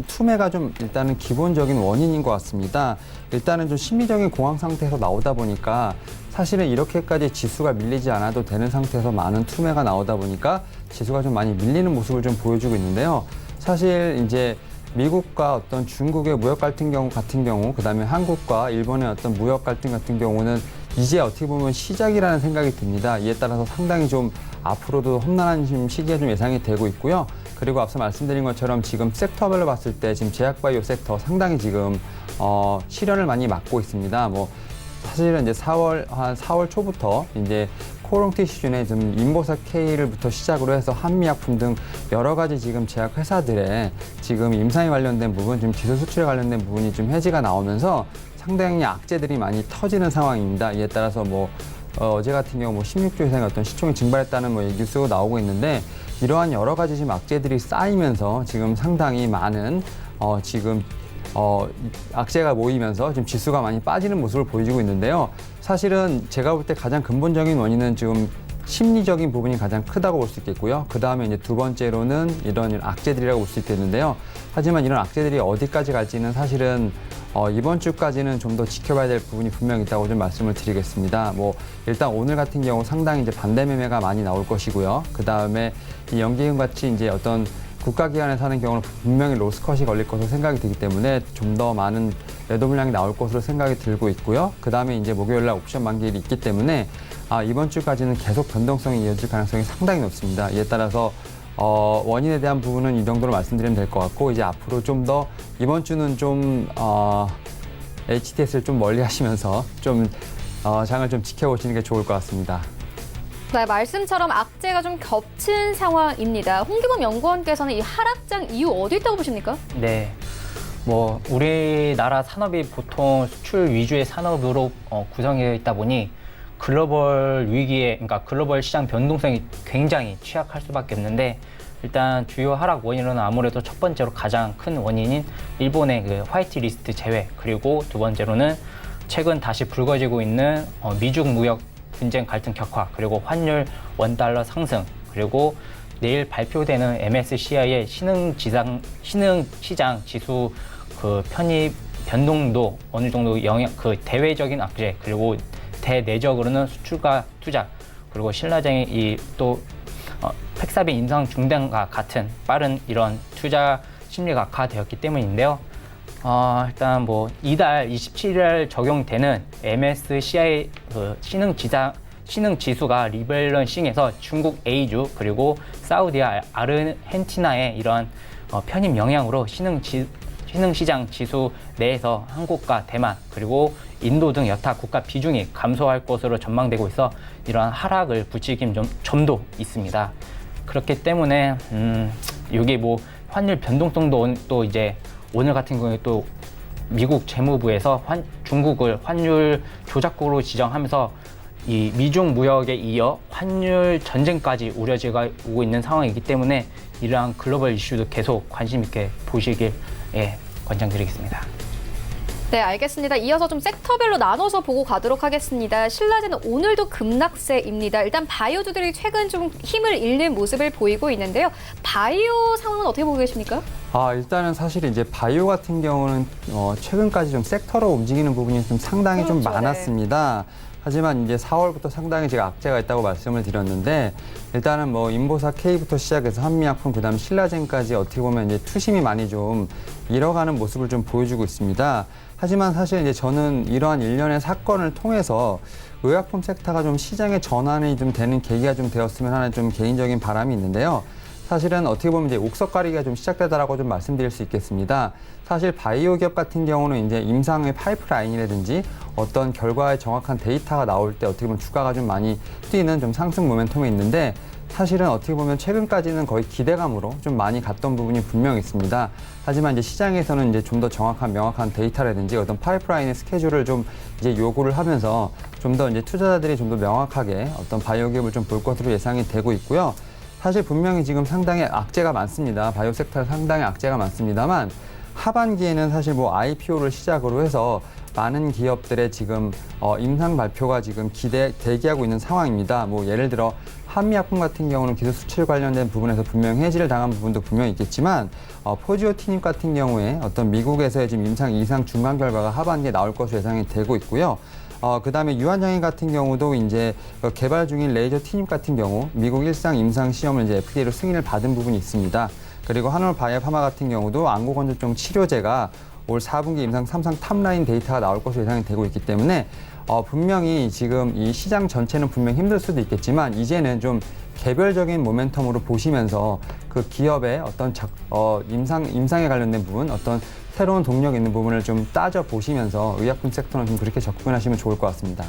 투매가 좀 일단은 기본적인 원인인 것 같습니다. 일단은 좀 심리적인 공황 상태에서 나오다 보니까 사실은 이렇게까지 지수가 밀리지 않아도 되는 상태에서 많은 투매가 나오다 보니까 지수가 좀 많이 밀리는 모습을 좀 보여주고 있는데요. 사실 이제 미국과 어떤 중국의 무역 갈등 같은 경우, 그다음에 한국과 일본의 어떤 무역 갈등 같은 경우는 이제 어떻게 보면 시작이라는 생각이 듭니다. 이에 따라서 상당히 좀 앞으로도 험난한 시기가 좀 예상이 되고 있고요. 그리고 앞서 말씀드린 것처럼 지금 섹터별로 봤을 때 지금 제약바이오 섹터 상당히 지금 시련을 많이 맞고 있습니다. 사실은 이제 4월 초부터 이제 코롱티 시즌에 좀 인보사 K를부터 시작으로 해서 한미약품 등 여러 가지 지금 제약 회사들의 지금 임상에 관련된 부분, 지금 기술 수출에 관련된 부분이 좀 해지가 나오면서 상당히 악재들이 많이 터지는 상황입니다. 이에 따라서 어제 같은 경우 16조 이상의 어떤 시총이 증발했다는 뉴스가 나오고 있는데 이러한 여러 가지 지금 악재들이 쌓이면서 지금 상당히 많은 지금 악재가 모이면서 지금 지수가 많이 빠지는 모습을 보여주고 있는데요. 사실은 제가 볼 때 가장 근본적인 원인은 지금 심리적인 부분이 가장 크다고 볼 수 있겠고요. 그 다음에 이제 두 번째로는 이런 악재들이라고 볼 수 있겠는데요. 하지만 이런 악재들이 어디까지 갈지는 사실은 이번 주까지는 좀 더 지켜봐야 될 부분이 분명히 있다고 좀 말씀을 드리겠습니다. 뭐 일단 오늘 같은 경우 상당히 이제 반대 매매가 많이 나올 것이고요. 그 다음에 이 연기금 같이 이제 어떤 국가기관에서 하는 경우는 분명히 로스컷이 걸릴 것으로 생각이 되기 때문에 좀 더 많은 매도 물량이 나올 것으로 생각이 들고 있고요. 그 다음에 이제 목요일날 옵션 만기일이 있기 때문에 이번 주까지는 계속 변동성이 이어질 가능성이 상당히 높습니다. 이에 따라서 원인에 대한 부분은 이 정도로 말씀드리면 될 것 같고 이제 앞으로 좀 더 이번 주는 좀 HTS를 좀 멀리 하시면서 좀 장을 좀 지켜보시는 게 좋을 것 같습니다.
네, 말씀처럼 악재가 좀 겹친 상황입니다. 홍기범 연구원께서는 이 하락장 이유 어디 있다고 보십니까?
네. 뭐 우리나라 산업이 보통 수출 위주의 산업으로 구성되어 있다 보니 글로벌 위기에, 그러니까 글로벌 시장 변동성이 굉장히 취약할 수밖에 없는데 일단 주요 하락 원인으로는 아무래도 첫 번째로 가장 큰 원인인 일본의 그 화이트 리스트 제외, 그리고 두 번째로는 최근 다시 불거지고 있는 미중 무역 분쟁 갈등 격화, 그리고 환율 원달러 상승, 그리고 내일 발표되는 MSCI의 신흥시장 지수 그 편입 변동도 어느 정도 영향, 그 대외적인 악재, 그리고 대내적으로는 수출과 투자, 그리고 신라장의 이 또 팩사비 인상 중단과 같은 빠른 이런 투자 심리가 악화되었기 때문인데요. 일단 뭐 이달 27일 적용되는 MSCI 그 신흥 지수가 리밸런싱에서 중국 A주 그리고 사우디와 아르헨티나의 이런 편입 영향으로 신흥시장 지수 내에서 한국과 대만 그리고 인도 등 여타 국가 비중이 감소할 것으로 전망되고 있어 이러한 하락을 부추긴 점도 있습니다. 그렇기 때문에 여기 뭐 환율 변동성도 또 이제 오늘 같은 경우에 또 미국 재무부에서 중국을 환율 조작국으로 지정하면서 이 미중 무역에 이어 환율 전쟁까지 우려지고 오고 있는 상황이기 때문에 이러한 글로벌 이슈도 계속 관심 있게 보시길 권장드리겠습니다.
네, 알겠습니다. 이어서 좀 섹터별로 나눠서 보고 가도록 하겠습니다. 신라제는 오늘도 급락세입니다. 일단 바이오주들이 최근 좀 힘을 잃는 모습을 보이고 있는데요. 바이오 상황은 어떻게 보고 계십니까?
일단은 사실 이제 바이오 같은 경우는 최근까지 좀 섹터로 움직이는 부분이 좀 상당히
그렇죠,
좀 많았습니다. 하지만 이제 4월부터 상당히 제가 악재가 있다고 말씀을 드렸는데 일단은 뭐 인보사 K부터 시작해서 한미약품 그다음 신라젠까지 어떻게 보면 이제 투심이 많이 좀 잃어가는 모습을 좀 보여주고 있습니다. 하지만 사실 이제 저는 이러한 일련의 사건을 통해서 의약품 섹터가 좀 시장의 전환이 좀 되는 계기가 좀 되었으면 하는 좀 개인적인 바람이 있는데요. 사실은 어떻게 보면 이제 옥석 가리기가 좀 시작되다라고 좀 말씀드릴 수 있겠습니다. 사실 바이오 기업 같은 경우는 이제 임상의 파이프라인이라든지 어떤 결과의 정확한 데이터가 나올 때 어떻게 보면 주가가 좀 많이 뛰는 좀 상승 모멘텀이 있는데 사실은 어떻게 보면 최근까지는 거의 기대감으로 좀 많이 갔던 부분이 분명히 있습니다. 하지만 이제 시장에서는 이제 좀 더 정확한 명확한 데이터라든지 어떤 파이프라인의 스케줄을 좀 이제 요구를 하면서 좀 더 이제 투자자들이 좀 더 명확하게 어떤 바이오 기업을 좀 볼 것으로 예상이 되고 있고요. 사실 분명히 지금 상당히 악재가 많습니다. 바이오 섹터에 상당히 악재가 많습니다만 하반기에는 사실 뭐 IPO를 시작으로 해서 많은 기업들의 지금 임상 발표가 지금 대기하고 있는 상황입니다. 뭐 예를 들어 한미약품 같은 경우는 기술 수출 관련된 부분에서 분명 해지를 당한 부분도 분명히 있겠지만 포지오티닙 같은 경우에 어떤 미국에서의 지금 임상 이상 중간 결과가 하반기에 나올 것으로 예상이 되고 있고요. 그다음에 유한양행 같은 경우도 이제 개발 중인 레이저 티닙 같은 경우 미국 일상 임상 시험을 이제 FDA로 승인을 받은 부분이 있습니다. 그리고 한올 바이오파마 같은 경우도 안구건조증 치료제가 올 4분기 임상 3상 탑라인 데이터가 나올 것으로 예상이 되고 있기 때문에 분명히 지금 이 시장 전체는 분명 힘들 수도 있겠지만 이제는 좀 개별적인 모멘텀으로 보시면서 그 기업의 어떤 임상에 관련된 부분, 어떤 새로운 동력 있는 부분을 좀 따져 보시면서 의약품 섹터는 좀 그렇게 접근하시면 좋을 것 같습니다.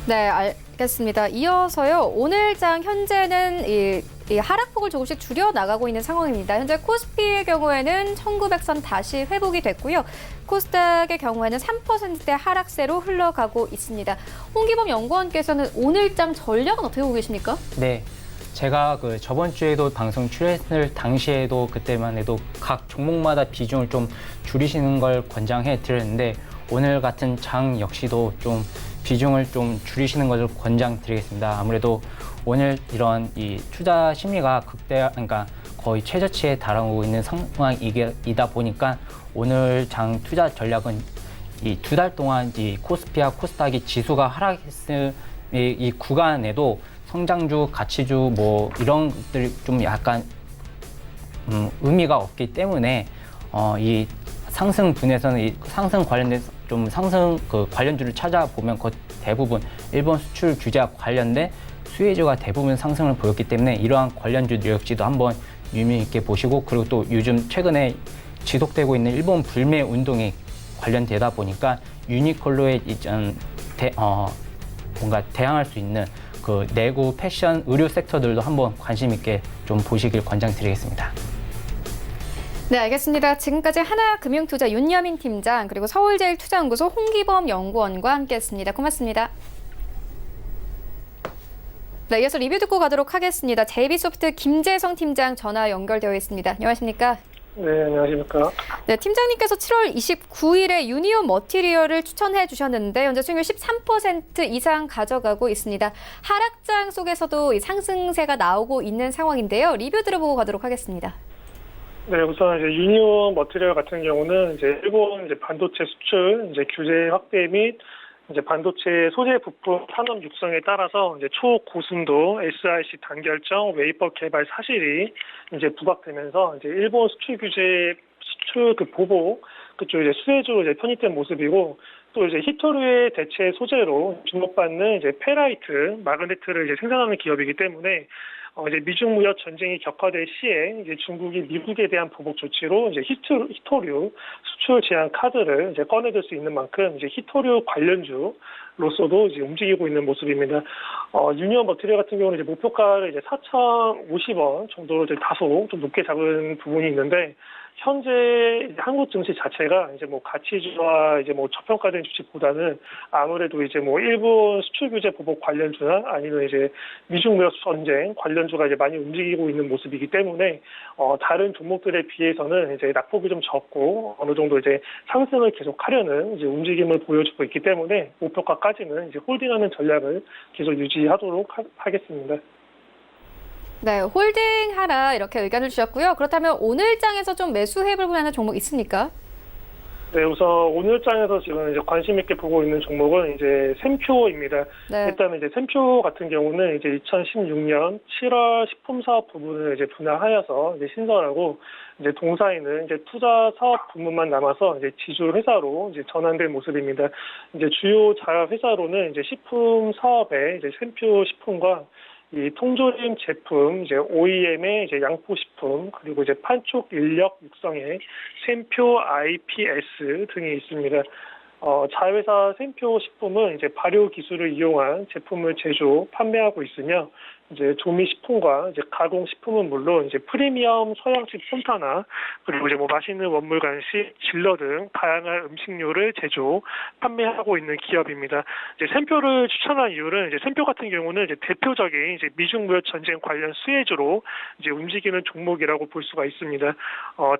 네, 알겠습니다. 이어서요. 오늘장 현재는 이 하락폭을 조금씩 줄여 나가고 있는 상황입니다. 현재 코스피의 경우에는 1900선 다시 회복이 됐고요. 코스닥의 경우에는 3%대 하락세로 흘러가고 있습니다. 홍기범 연구원께서는 오늘장 전략은 어떻게 보고 계십니까?
네. 제가 그 저번 주에도 방송 출연했을 당시에도 그때만 해도 각 종목마다 비중을 좀 줄이시는 걸 권장해 드렸는데 오늘 같은 장 역시도 좀 비중을 좀 줄이시는 것을 권장드리겠습니다. 아무래도 오늘 이런 이 투자 심리가 그러니까 거의 최저치에 달하고 있는 상황이다 보니까 오늘 장 투자 전략은 이 2달 동안 이 코스피와 코스닥이 지수가 하락했을 이 구간에도 성장주, 가치주 뭐 이런 것들이 좀 약간 의미가 없기 때문에 이 상승 분에서는 이 상승 관련된 좀 상승 그 관련주를 찾아보면 그 대부분 일본 수출 규제 관련된 수혜주가 대부분 상승을 보였기 때문에 이러한 관련주 역시도 한번 유의 있게 보시고 그리고 또 요즘 최근에 지속되고 있는 일본 불매 운동이 관련되다 보니까 유니클로의 뭔가 대항할 수 있는 그 내구, 패션, 의류 섹터들도 한번 관심 있게 좀 보시길 권장드리겠습니다.
네, 알겠습니다. 지금까지 하나금융투자 윤여민 팀장 그리고 서울제일투자연구소 홍기범 연구원과 함께했습니다. 고맙습니다. 네, 이어서 리뷰 듣고 가도록 하겠습니다. JB소프트 김재성 팀장 전화 연결되어 있습니다. 안녕하십니까?
네, 안녕하십니까.
네, 팀장님께서 7월 29일에 유니온 머티리얼을 추천해 주셨는데 현재 수익률 13% 이상 가져가고 있습니다. 하락장 속에서도 이 상승세가 나오고 있는 상황인데요. 리뷰 들어보고 가도록 하겠습니다.
네, 우선 이제 유니온 머티리얼 같은 경우는 이제 일본 이제 반도체 수출 이제 규제 확대 및 이제 반도체 소재 부품 산업 육성에 따라서 이제 초고순도 SiC 단결정 웨이퍼 개발 사실이 이제 부각되면서 이제 일본 수출 규제 수출 그 보복 그쪽 이제 수혜주 이제 편입된 모습이고 또 이제 히토류의 대체 소재로 주목받는 이제 페라이트 마그네트를 이제 생산하는 기업이기 때문에 이제 미중 무역 전쟁이 격화될 시에 이제 중국이 미국에 대한 보복 조치로 이제 히토류 수출 제한 카드를 이제 꺼내들 수 있는 만큼 이제 히토류 관련주로서도 이제 움직이고 있는 모습입니다. 유니온 머티리얼 같은 경우는 이제 목표가를 이제 4,050원 정도로 이제 다소 좀 높게 잡은 부분이 있는데 현재 한국 증시 자체가 이제 뭐 가치주와 이제 뭐 저평가된 주식보다는 아무래도 이제 뭐 일본 수출 규제 보복 관련주나 아니면 이제 미중 무역 전쟁 관련주가 이제 많이 움직이고 있는 모습이기 때문에 다른 종목들에 비해서는 이제 낙폭이 좀 적고 어느 정도 이제 상승을 계속하려는 이제 움직임을 보여주고 있기 때문에 목표가까지는 이제 홀딩하는 전략을 계속 유지하도록 하겠습니다.
네, 홀딩하라 이렇게 의견을 주셨고요. 그렇다면 오늘 장에서 좀 매수해볼 만한 종목 있습니까?
네, 우선 오늘 장에서 지금 이제 관심 있게 보고 있는 종목은 이제 샘표입니다.
네.
일단 이제 샘표 같은 경우는 이제 2016년 7월 식품 사업 부분을 이제 분할하여서 이제 신설하고 이제 동사에는 이제 투자 사업 부문만 남아서 이제 지주 회사로 이제 전환된 모습입니다. 이제 주요 자회 회사로는 이제 식품 사업에 이제 샘표 식품과 이 통조림 제품, 이제 OEM의 이제 양포식품, 그리고 이제 판촉 인력 육성의 샘표 IPS 등이 있습니다. 자회사 샘표 식품은 이제 발효 기술을 이용한 제품을 제조, 판매하고 있으며 이제 조미식품과 이제 가공식품은 물론 이제 프리미엄 서양식 폰타나 그리고 이제 뭐 맛있는 원물 간식, 질러 등 다양한 음식료를 제조, 판매하고 있는 기업입니다. 이제 샘표를 추천한 이유는 이제 샘표 같은 경우는 이제 대표적인 이제 미중 무역 전쟁 관련 수혜주로 이제 움직이는 종목이라고 볼 수가 있습니다.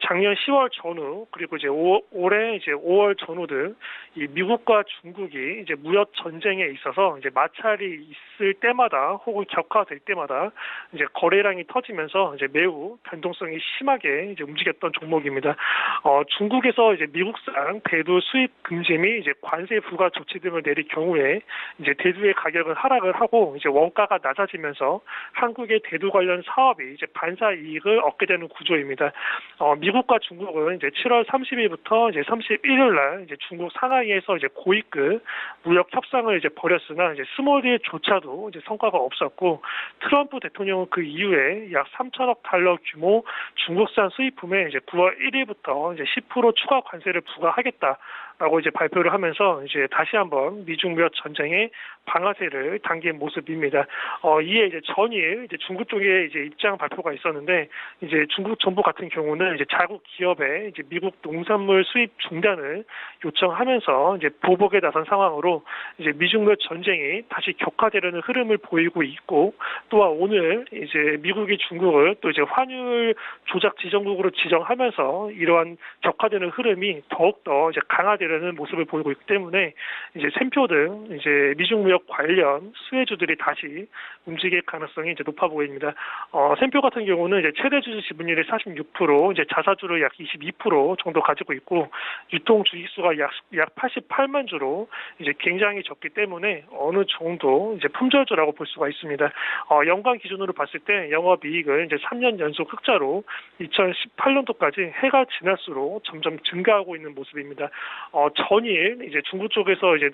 작년 10월 전후 그리고 이제 올해 이제 5월 전후 등 이 미국과 중국이 이제 무역 전쟁에 있어서 이제 마찰이 있을 때마다 혹은 격화될 때마다 이제 거래량이 터지면서 이제 매우 변동성이 심하게 이제 움직였던 종목입니다. 중국에서 이제 미국산 대두 수입 금지 및 이제 관세 부과 조치 등을 내릴 경우에 이제 대두의 가격은 하락을 하고 이제 원가가 낮아지면서 한국의 대두 관련 사업이 이제 반사 이익을 얻게 되는 구조입니다. 미국과 중국은 이제 7월 30일부터 이제 31일 날 이제 중국 상하이에서 이제 고위급 무역 협상을 이제 벌였으나 이제 스몰딜조차도 이제 성과가 없었고 트럼프 대통령은 그 이후에 약 3천억 달러 규모 중국산 수입품에 이제 9월 1일부터 이제 10% 추가 관세를 부과하겠다. 라고 이제 발표를 하면서 이제 다시 한번 미중 무역 전쟁의 방아쇠를 당긴 모습입니다. 이에 이제 전일 이제 중국 쪽에 이제 입장 발표가 있었는데 이제 중국 정부 같은 경우는 이제 자국 기업에 이제 미국 농산물 수입 중단을 요청하면서 이제 보복에 나선 상황으로 이제 미중 무역 전쟁이 다시 격화되려는 흐름을 보이고 있고 또한 오늘 이제 미국이 중국을 또 이제 환율 조작 지정국으로 지정하면서 이러한 격화되는 흐름이 더욱더 이제 강화되려는 모습을 보이고 있기 때문에 이제 샘표 등 이제 미중 무역 관련 수혜주들이 다시 움직일 가능성이 이제 높아 보입니다. 샘표 같은 경우는 이제 최대 주주 지분율이 46%, 이제 자사주를 약 22% 정도 가지고 있고 유통 주식수가 약 88만 주로 이제 굉장히 적기 때문에 어느 정도 이제 품절주라고 볼 수가 있습니다. 연간 기준으로 봤을 때 영업이익을 이제 3년 연속 흑자로 2018년도까지 해가 지날수록 점점 증가하고 있는 모습입니다. 전일 이제 중국 쪽에서 이제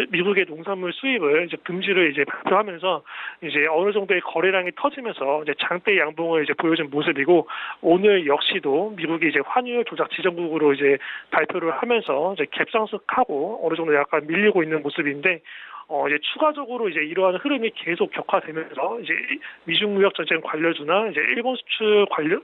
미국의 농산물 수입을 이제 금지를 이제 발표하면서 이제 어느 정도의 거래량이 터지면서 이제 장대 양봉을 이제 보여준 모습이고 오늘 역시도 미국이 이제 환율 조작 지정국으로 이제 발표를 하면서 이제 갭상승하고 어느 정도 약간 밀리고 있는 모습인데 이제 추가적으로 이제 이러한 흐름이 계속 격화되면서 이제 미중 무역 전쟁 관련주나 이제 일본 수출 관련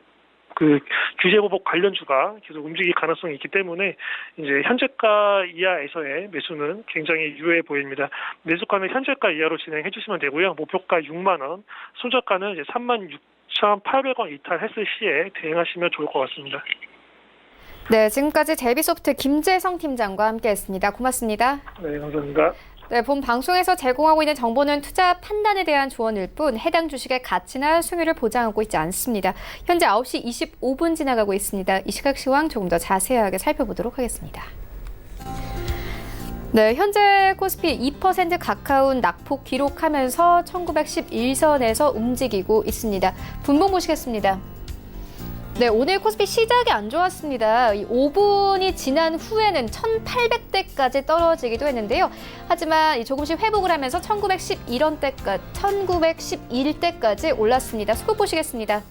규제 보복 관련주가 계속 움직일 가능성이 있기 때문에 이제 현재가 이하에서의 매수는 굉장히 유효해 보입니다. 매수가는 현재가 이하로 진행해 주시면 되고요. 목표가 6만 원, 손절가는 이제 36,800원 이탈했을 시에 대응하시면 좋을 것 같습니다.
네, 지금까지 제비소프트 김재성 팀장과 함께했습니다. 고맙습니다.
네, 감사합니다.
네, 본 방송에서 제공하고 있는 정보는 투자 판단에 대한 조언일 뿐 해당 주식의 가치나 수익률을 보장하고 있지 않습니다. 현재 9시 25분 지나가고 있습니다. 이 시각 시황 조금 더 자세하게 살펴보도록 하겠습니다. 네, 현재 코스피 2% 가까운 낙폭 기록하면서 1911선에서 움직이고 있습니다. 분봉 보시겠습니다. 네, 오늘 코스피 시작이 안 좋았습니다. 5분이 지난 후에는 1,800대까지 떨어지기도 했는데요. 하지만 조금씩 회복을 하면서 1911대까지 올랐습니다. 수급 보시겠습니다.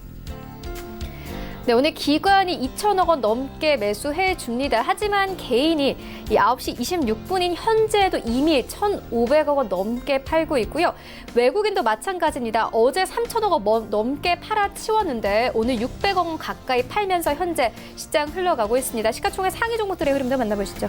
네, 오늘 기관이 2천억 원 넘게 매수해 줍니다. 하지만 개인이 9시 26분인 현재에도 이미 1,500억 원 넘게 팔고 있고요. 외국인도 마찬가지입니다. 어제 3천억 원 넘게 팔아치웠는데 오늘 600억 원 가까이 팔면서 현재 시장 흘러가고 있습니다. 시가총액 상위 종목들의 흐름도 만나보시죠.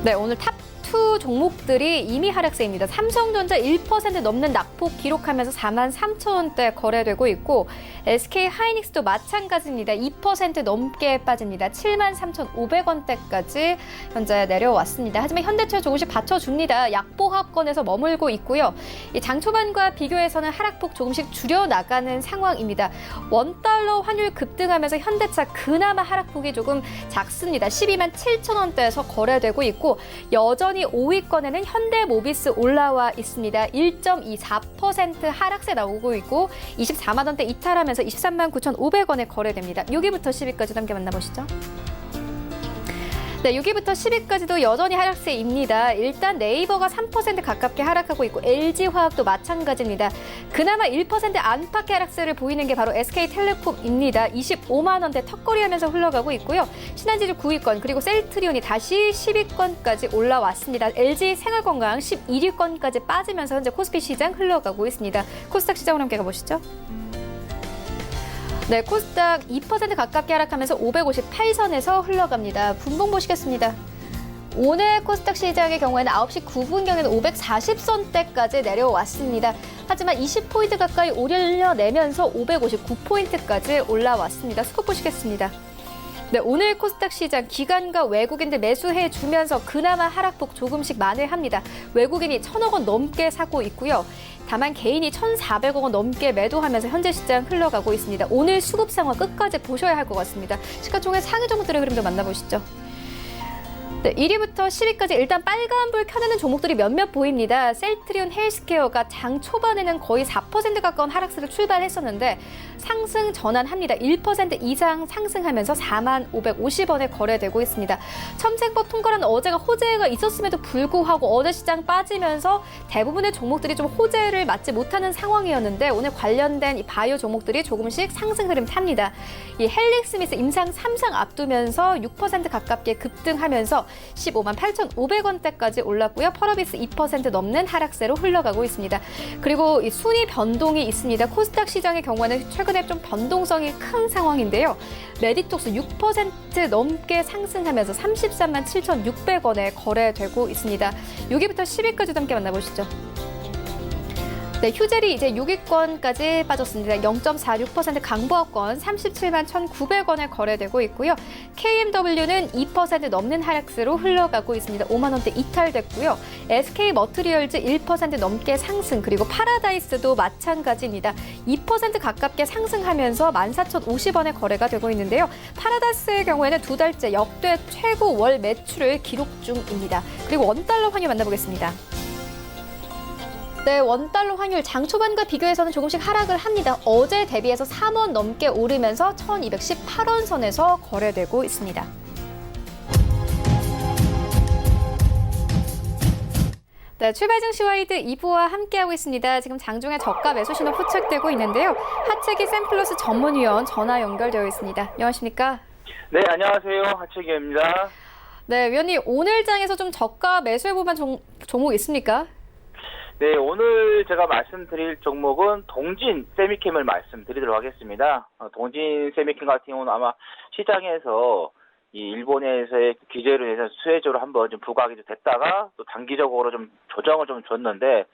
네, 오늘 탑2 종목들이 이미 하락세입니다. 삼성전자 1% 넘는 낙폭 기록하면서 43,000원대 거래되고 있고 SK하이닉스도 마찬가지입니다. 2% 넘게 빠집니다. 73,500원대까지 현재 내려왔습니다. 하지만 현대차 조금씩 받쳐줍니다. 약보합권에서 머물고 있고요. 장 초반과 비교해서는 하락폭 조금씩 줄여나가는 상황입니다. 원달러 환율 급등하면서 현대차 그나마 하락폭이 조금 작습니다. 12만 7천원대에서 거래되고 있고 여전히 5위권에는 현대모비스 올라와 있습니다. 1.24% 하락세 나오고 있고 24만 원대 이탈하면서 23만 9,500원에 거래됩니다. 6위부터 10위까지 함께 만나보시죠. 네, 6위부터 10위까지도 여전히 하락세입니다. 일단 네이버가 3% 가깝게 하락하고 있고 LG화학도 마찬가지입니다. 그나마 1% 안팎의 하락세를 보이는 게 바로 SK텔레콤입니다. 25만 원대 턱걸이하면서 흘러가고 있고요. 신한지주 9위권 그리고 셀트리온이 다시 10위권까지 올라왔습니다. LG생활건강 11위권까지 빠지면서 현재 코스피 시장 흘러가고 있습니다. 코스닥 시장으로 함께 가보시죠. 네, 코스닥 2% 가깝게 하락하면서 558선에서 흘러갑니다. 분봉 보시겠습니다. 오늘 코스닥 시장의 경우에는 9시 9분경에는 540선대까지 내려왔습니다. 하지만 20포인트 가까이 올려내면서 559포인트까지 올라왔습니다. 수급 보시겠습니다. 네, 오늘 코스닥 시장 기관과 외국인들 매수해주면서 그나마 하락폭 조금씩 만회합니다. 외국인이 1,000억 원 넘게 사고 있고요. 다만 개인이 1,400억 원 넘게 매도하면서 현재 시장 흘러가고 있습니다. 오늘 수급 상황 끝까지 보셔야 할 것 같습니다. 시가총액 상위 종목들의 흐름도 만나보시죠. 네, 1위부터 10위까지 일단 빨간불 켜내는 종목들이 몇몇 보입니다. 셀트리온 헬스케어가 장 초반에는 거의 4% 가까운 하락세로 출발했었는데 상승 전환합니다. 1% 이상 상승하면서 45,550원에 거래되고 있습니다. 첨생법 통과란 어제가 호재가 있었음에도 불구하고 어제 시장 빠지면서 대부분의 종목들이 좀 호재를 맞지 못하는 상황이었는데 오늘 관련된 이 바이오 종목들이 조금씩 상승 흐름 탑니다. 이 헬릭스미스 임상 3상 앞두면서 6% 가깝게 급등하면서 158,500원대까지 올랐고요. 펄어비스 2% 넘는 하락세로 흘러가고 있습니다. 그리고 이 순위 변동이 있습니다. 코스닥 시장의 경우에는 최근에 좀 변동성이 큰 상황인데요. 메디톡스 6% 넘게 상승하면서 337,600원에 거래되고 있습니다. 6위부터 10위까지도 함께 만나보시죠. 네, 휴젤이 이제 6위권까지 빠졌습니다. 0.46% 강보합권 371,900원에 거래되고 있고요. KMW는 2% 넘는 하락세로 흘러가고 있습니다. 5만 원대 이탈됐고요. SK 머트리얼즈 1% 넘게 상승, 그리고 파라다이스도 마찬가지입니다. 2% 가깝게 상승하면서 14,050원에 거래가 되고 있는데요. 파라다이스의 경우에는 두 달째 역대 최고 월 매출을 기록 중입니다. 그리고 원달러 환율 만나보겠습니다. 네, 원달러 환율 장 초반과 비교해서는 조금씩 하락을 합니다. 어제 대비해서 3원 넘게 오르면서 1,218원 선에서 거래되고 있습니다. 네, 출발 증시 와이드 2부와 함께하고 있습니다. 지금 장중에 저가 매수 신호 포착되고 있는데요. 하채기 샘플러스 전문위원 전화 연결되어 있습니다. 안녕하십니까?
네, 안녕하세요. 하채기입니다.
네, 위원님 오늘 장에서 좀 저가 매수해볼 만한 종목 있습니까?
네, 오늘 제가 말씀드릴 종목은 동진 세미캠을 말씀드리도록 하겠습니다. 동진 세미캠 같은 경우는 아마 시장에서 이 일본에서의 규제로 인해서 수혜주로 한번 좀 부각이 됐다가 또 단기적으로 좀 조정을 좀 줬는데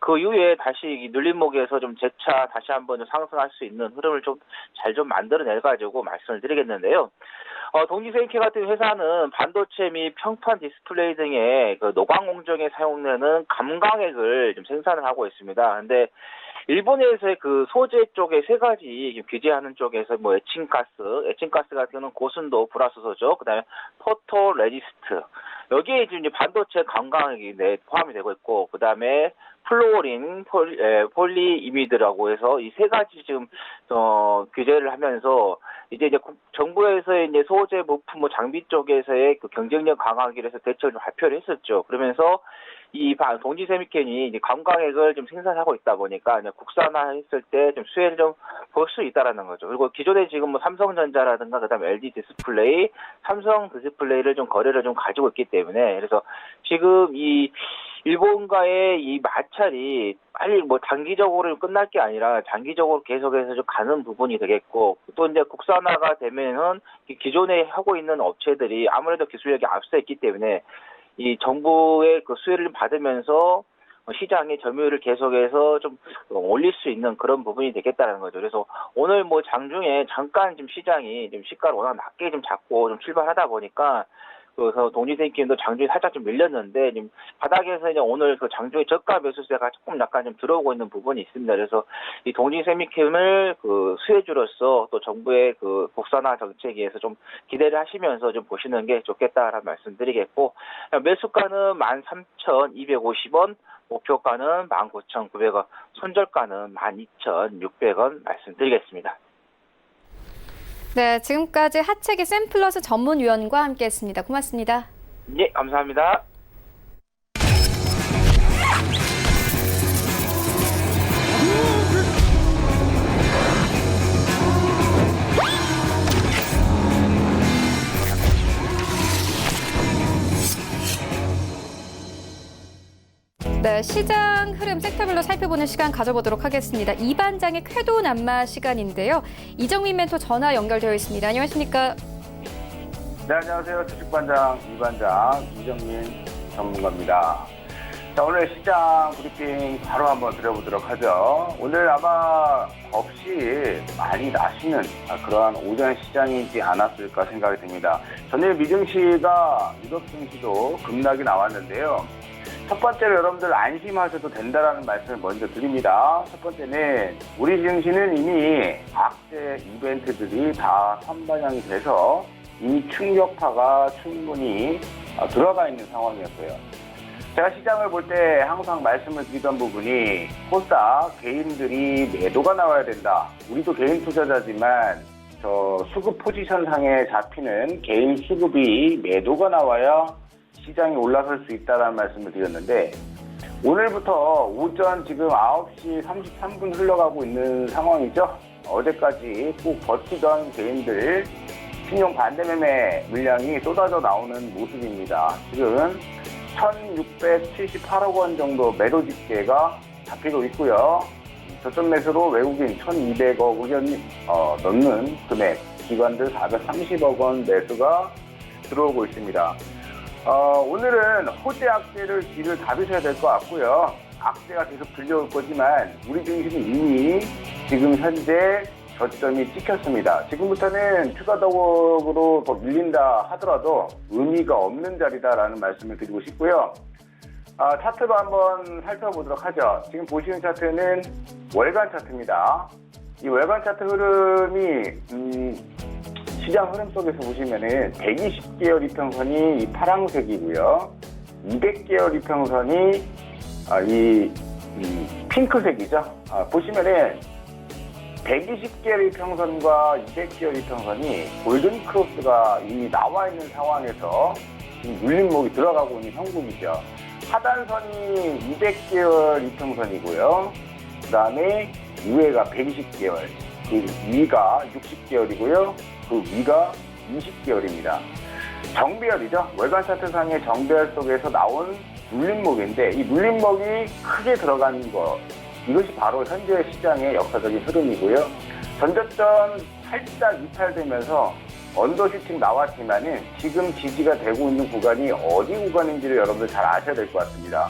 그 이후에 다시 이 눌림목에서 좀 재차 다시 한번 좀 상승할 수 있는 흐름을 좀 잘 좀 만들어내가지고 말씀을 드리겠는데요. 동지세미캠 같은 회사는 반도체 및 평판 디스플레이 등의 그 노광 공정에 사용되는 감광액을 좀 생산을 하고 있습니다. 근데 일본에서의 그 소재 쪽에 세 가지 규제하는 쪽에서 뭐 에칭가스 같은 경우는 고순도 불화소소죠. 그다음에 포토 레지스트. 여기에 이제 반도체 감광액이 포함이 되고 있고, 그다음에 플로어린, 폴리이미드라고 해서 이 세 가지 지금 규제를 하면서 이제 정부에서의 이제 소재 부품 장비 쪽에서의 그 경쟁력 강화하기 위해서 대책을 좀 발표를 했었죠. 그러면서 이 동지세미캠이 이제 감광액을 좀 생산하고 있다 보니까 이제 국산화했을 때 좀 수혜를 좀 볼 수 있다라는 거죠. 그리고 기존에 지금 뭐 삼성전자라든가 그다음에 LG 디스플레이, 삼성 디스플레이를 좀 거래를 좀 가지고 있기 때문에 그래서 지금 이 일본과의 이 마찰이 빨리 뭐 단기적으로 끝날 게 아니라 장기적으로 계속해서 좀 가는 부분이 되겠고 또 이제 국산화가 되면은 기존에 하고 있는 업체들이 아무래도 기술력이 앞서 있기 때문에 이 정부의 그 수혜를 받으면서 시장의 점유율을 계속해서 좀 올릴 수 있는 그런 부분이 되겠다는 거죠. 그래서 오늘 뭐 장중에 잠깐 좀 시장이 좀 시가를 워낙 낮게 좀 잡고 좀 출발하다 보니까 그래서 동지세미캠도 장중에 살짝 좀 밀렸는데 지금 바닥에서 이제 오늘 그 장중에 저가 매수세가 조금 약간 좀 들어오고 있는 부분이 있습니다. 그래서 이 동지세미캠을 그 수혜주로서 또 정부의 그 국산화 정책에서 좀 기대를 하시면서 좀 보시는 게 좋겠다라는 말씀드리겠고 매수가는 13,250원, 목표가는 19,900원, 손절가는 12,600원 말씀드리겠습니다.
네, 지금까지 하채기 샘플러스 전문위원과 함께했습니다. 고맙습니다.
네, 감사합니다.
네, 시장 흐름 섹터별로 살펴보는 시간 가져보도록 하겠습니다. 이반장의 쾌도 난마 시간인데요. 이정민 멘토 전화 연결되어 있습니다. 안녕하십니까?
네, 안녕하세요. 주식반장 이반장 이정민 전문가입니다. 자, 오늘 시장 브리핑 바로 한번 드려보도록 하죠. 오늘 아마 없이 많이 나시는 그러한 오전 시장이지 않았을까 생각이 듭니다. 전일 미증시가 유럽 증시도 급락이 나왔는데요. 첫 번째로 여러분들 안심하셔도 된다라는 말씀을 먼저 드립니다. 첫 번째는 우리 증시는 이미 악재 이벤트들이 다 선반영이 돼서 이미 충격파가 충분히 들어가 있는 상황이었어요. 제가 시장을 볼 때 항상 말씀을 드리던 부분이 코스닥 개인들이 매도가 나와야 된다. 우리도 개인 투자자지만 저 수급 포지션상에 잡히는 개인 수급이 매도가 나와야 시장이 올라설 수 있다는 말씀을 드렸는데 오늘부터 오전 지금 9시 33분 흘러가고 있는 상황이죠. 어제까지 꼭 버티던 개인들 신용 반대매매 물량이 쏟아져 나오는 모습입니다. 지금 1,678억 원 정도 매도 집계가 잡히고 있고요. 저점 매수로 외국인 1,200억 의견 넘는 금액, 기관들 430억 원 매수가 들어오고 있습니다. 오늘은 호재 악재를 뒤를 잡으셔야 될 것 같고요. 악재가 계속 들려올 거지만 우리 증시는 이미 지금 현재 저점이 찍혔습니다. 지금부터는 추가적으로 더 밀린다 하더라도 의미가 없는 자리다라는 말씀을 드리고 싶고요. 차트도 한번 살펴보도록 하죠. 지금 보시는 차트는 월간 차트입니다. 이 월간 차트 흐름이 시장 흐름 속에서 보시면은 120개월 이평선이 이 파란색이고요. 200개월 이평선이 이 핑크색이죠. 보시면은 120개월 이평선과 200개월 이평선이 골든 크로스가 이미 나와 있는 상황에서 지금 눌림목이 들어가고 있는 형국이죠. 하단선이 200개월 이평선이고요. 그 다음에 위에가 120개월, 그 위가 60개월이고요. 그 위가 20개월입니다. 정배열이죠. 월간 차트상의 정배열 속에서 나온 눌림목인데 이 눌림목이 크게 들어가는 것, 이것이 바로 현재 시장의 역사적인 흐름이고요. 전저점 살짝 이탈되면서 언더슈팅 나왔지만은 지금 지지가 되고 있는 구간이 어디 구간인지를 여러분들 잘 아셔야 될 것 같습니다.